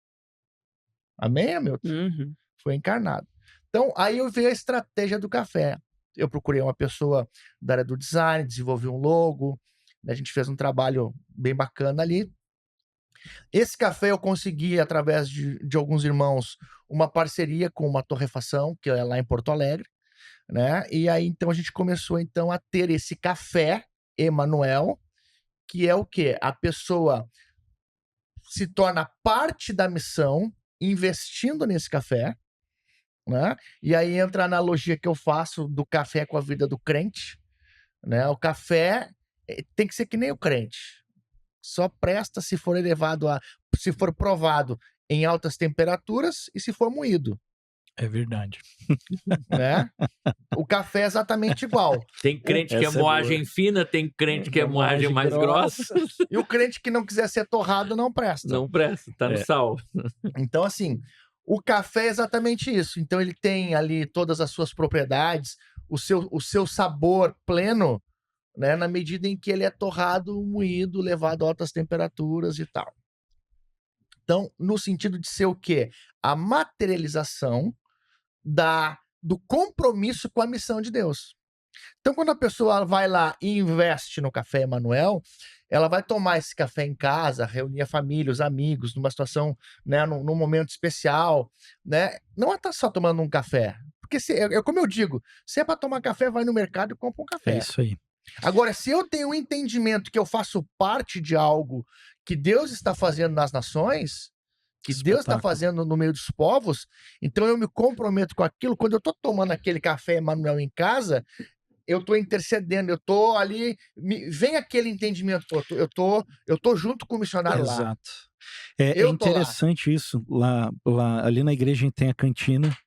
Amém, Hamilton? Uhum. Foi encarnado. Então, aí eu vi a estratégia do café. Eu procurei uma pessoa da área do design, desenvolvi um logo, a gente fez um trabalho bem bacana ali. Esse café eu consegui, através de alguns irmãos, uma parceria com uma torrefação, que é lá em Porto Alegre, né? E aí, então, a gente começou, então, a ter esse café Emanuel, que é o quê? A pessoa se torna parte da missão, investindo nesse café, né? E aí entra a analogia que eu faço do café com a vida do crente, né? O café tem que ser que nem o crente. Só presta se for se for provado em altas temperaturas e se for moído. É verdade. Né? O café é exatamente igual. Tem crente que é Essa é moagem fina, tem crente que é moagem mais grossa. E o crente que não quiser ser torrado não presta. Não presta, tá no sal. Então, assim, o café é exatamente isso. Então, ele tem ali todas as suas propriedades, o seu sabor pleno, né, na medida em que ele é torrado, moído, levado a altas temperaturas e tal. Então, no sentido de ser o quê? A materialização do compromisso com a missão de Deus. Então, quando a pessoa vai lá e investe no Café Emanuel, ela vai tomar esse café em casa, reunir a família, os amigos, numa situação, né, num momento especial, né? Não é só tomando um café. Porque, como eu digo, se é para tomar café, vai no mercado e compra um café. É isso aí. Agora, se eu tenho um entendimento que eu faço parte de algo que Deus está fazendo nas nações, que Deus está fazendo no meio dos povos, então eu me comprometo com aquilo. Quando eu estou tomando aquele café Emanuel em casa, eu estou intercedendo, eu estou ali, vem aquele entendimento, pô, eu tô junto com o missionário lá. Exato. É interessante isso. Ali na igreja a gente tem a cantina.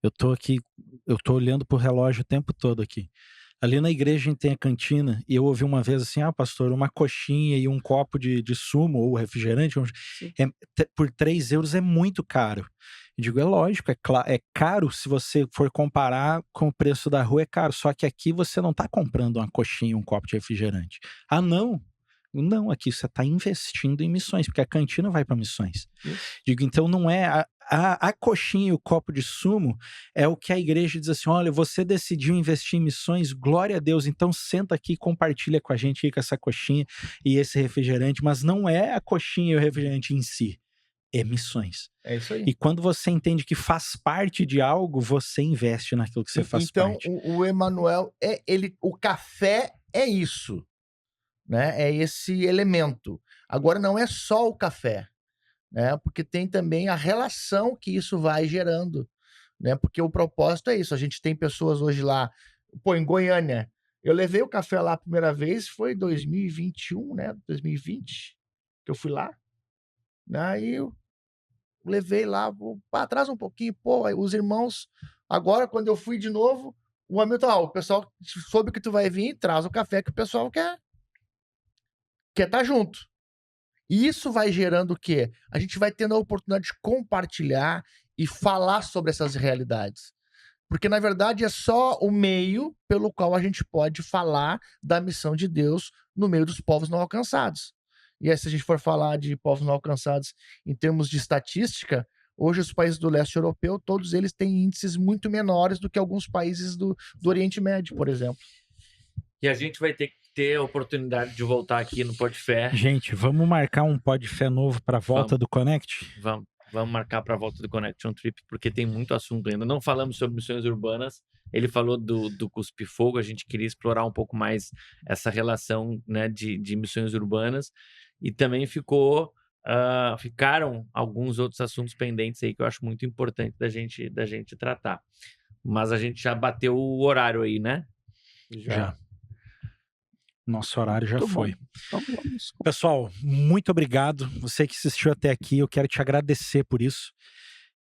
Eu tô aqui, eu tô olhando pro relógio o tempo todo aqui. Ali na igreja a gente tem a cantina e eu ouvi uma vez assim, pastor, uma coxinha e um copo de sumo ou refrigerante por 3 euros é muito caro. Eu digo, é lógico, é caro se você for comparar com o preço da rua, é caro. Só que aqui você não está comprando uma coxinha, um copo de refrigerante. Ah, não. Não, aqui você está investindo em missões, porque a cantina vai para missões. Digo, então não é a coxinha e o copo de sumo é o que a igreja diz assim, olha, você decidiu investir em missões, glória a Deus, então senta aqui e compartilha com a gente aí com essa coxinha e esse refrigerante, mas não é a coxinha e o refrigerante em si, é missões. É isso aí. E quando você entende que faz parte de algo, você investe naquilo que você faz parte. Então, o Emanuel, o café é isso, né? É esse elemento. Agora, não é só o café, né? Porque tem também a relação que isso vai gerando, né? Porque o propósito é isso. A gente tem pessoas hoje lá, em Goiânia. Eu levei o café lá a primeira vez, foi 2021, né? 2020, que eu fui lá. Aí eu levei lá, para trás um pouquinho, os irmãos, agora quando eu fui de novo, o Hamilton, o pessoal soube que tu vai vir, traz o café que o pessoal quer estar junto. E isso vai gerando o quê? A gente vai tendo a oportunidade de compartilhar e falar sobre essas realidades. Porque, na verdade, é só o meio pelo qual a gente pode falar da missão de Deus no meio dos povos não alcançados. E aí, se a gente for falar de povos não alcançados em termos de estatística, hoje os países do leste europeu, todos eles têm índices muito menores do que alguns países do Oriente Médio, por exemplo. E a gente vai ter que ter a oportunidade de voltar aqui no Pod Fé. Gente, vamos marcar um Pod Fé novo para a volta do Connect? Vamos marcar para a volta do Connection Trip, porque tem muito assunto ainda. Não falamos sobre missões urbanas. Ele falou do Cuspe Fogo. A gente queria explorar um pouco mais essa relação, né, de missões urbanas. E também ficaram alguns outros assuntos pendentes aí que eu acho muito importante da gente tratar. Mas a gente já bateu o horário aí, né? Já. Nosso horário já Muito foi. bom. Vamos. Pessoal, muito obrigado. Você que assistiu até aqui, eu quero te agradecer por isso.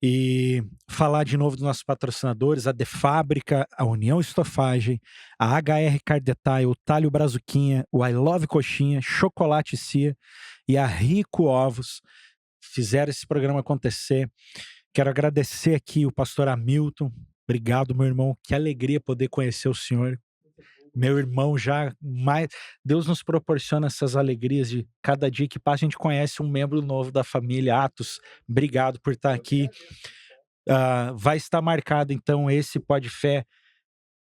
E falar de novo dos nossos patrocinadores, a De Fábrica, a União Estofagem, a HR Car Detail, o Talho Brazuquinha, o I Love Coxinha, Chocolate Cia e a Rico Ovos fizeram esse programa acontecer. Quero agradecer aqui o pastor Hamilton. Obrigado, meu irmão. Que alegria poder conhecer o senhor. Meu irmão, já mais. Deus nos proporciona essas alegrias de cada dia que passa, a gente conhece um membro novo da família. Atos, obrigado por estar aqui. Vai estar marcado, então, esse Pod Fé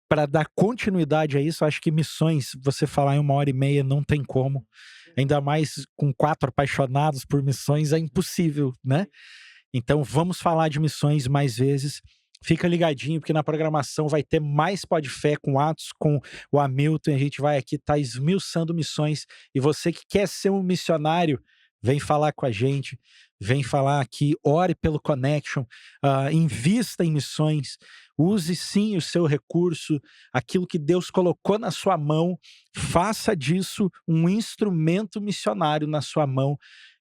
para dar continuidade a isso. Acho que missões, você falar em 1h30, não tem como. Ainda mais com 4 apaixonados por missões, é impossível, né? Então, vamos falar de missões mais vezes. Fica ligadinho, porque na programação vai ter mais Pod Fé com Atos, com o Hamilton. A gente vai aqui estar esmiuçando missões. E você que quer ser um missionário, vem falar com a gente. Vem falar aqui, ore pelo Connection, invista em missões. Use sim o seu recurso, aquilo que Deus colocou na sua mão. Faça disso um instrumento missionário na sua mão.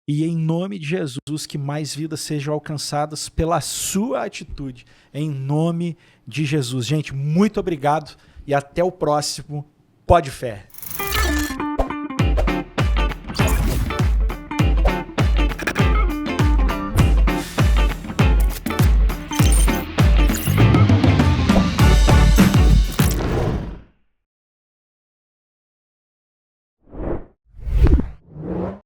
E em nome de Jesus, que mais vidas sejam alcançadas pela sua atitude. Em nome de Jesus. Gente, muito obrigado e até o próximo Pod Fé.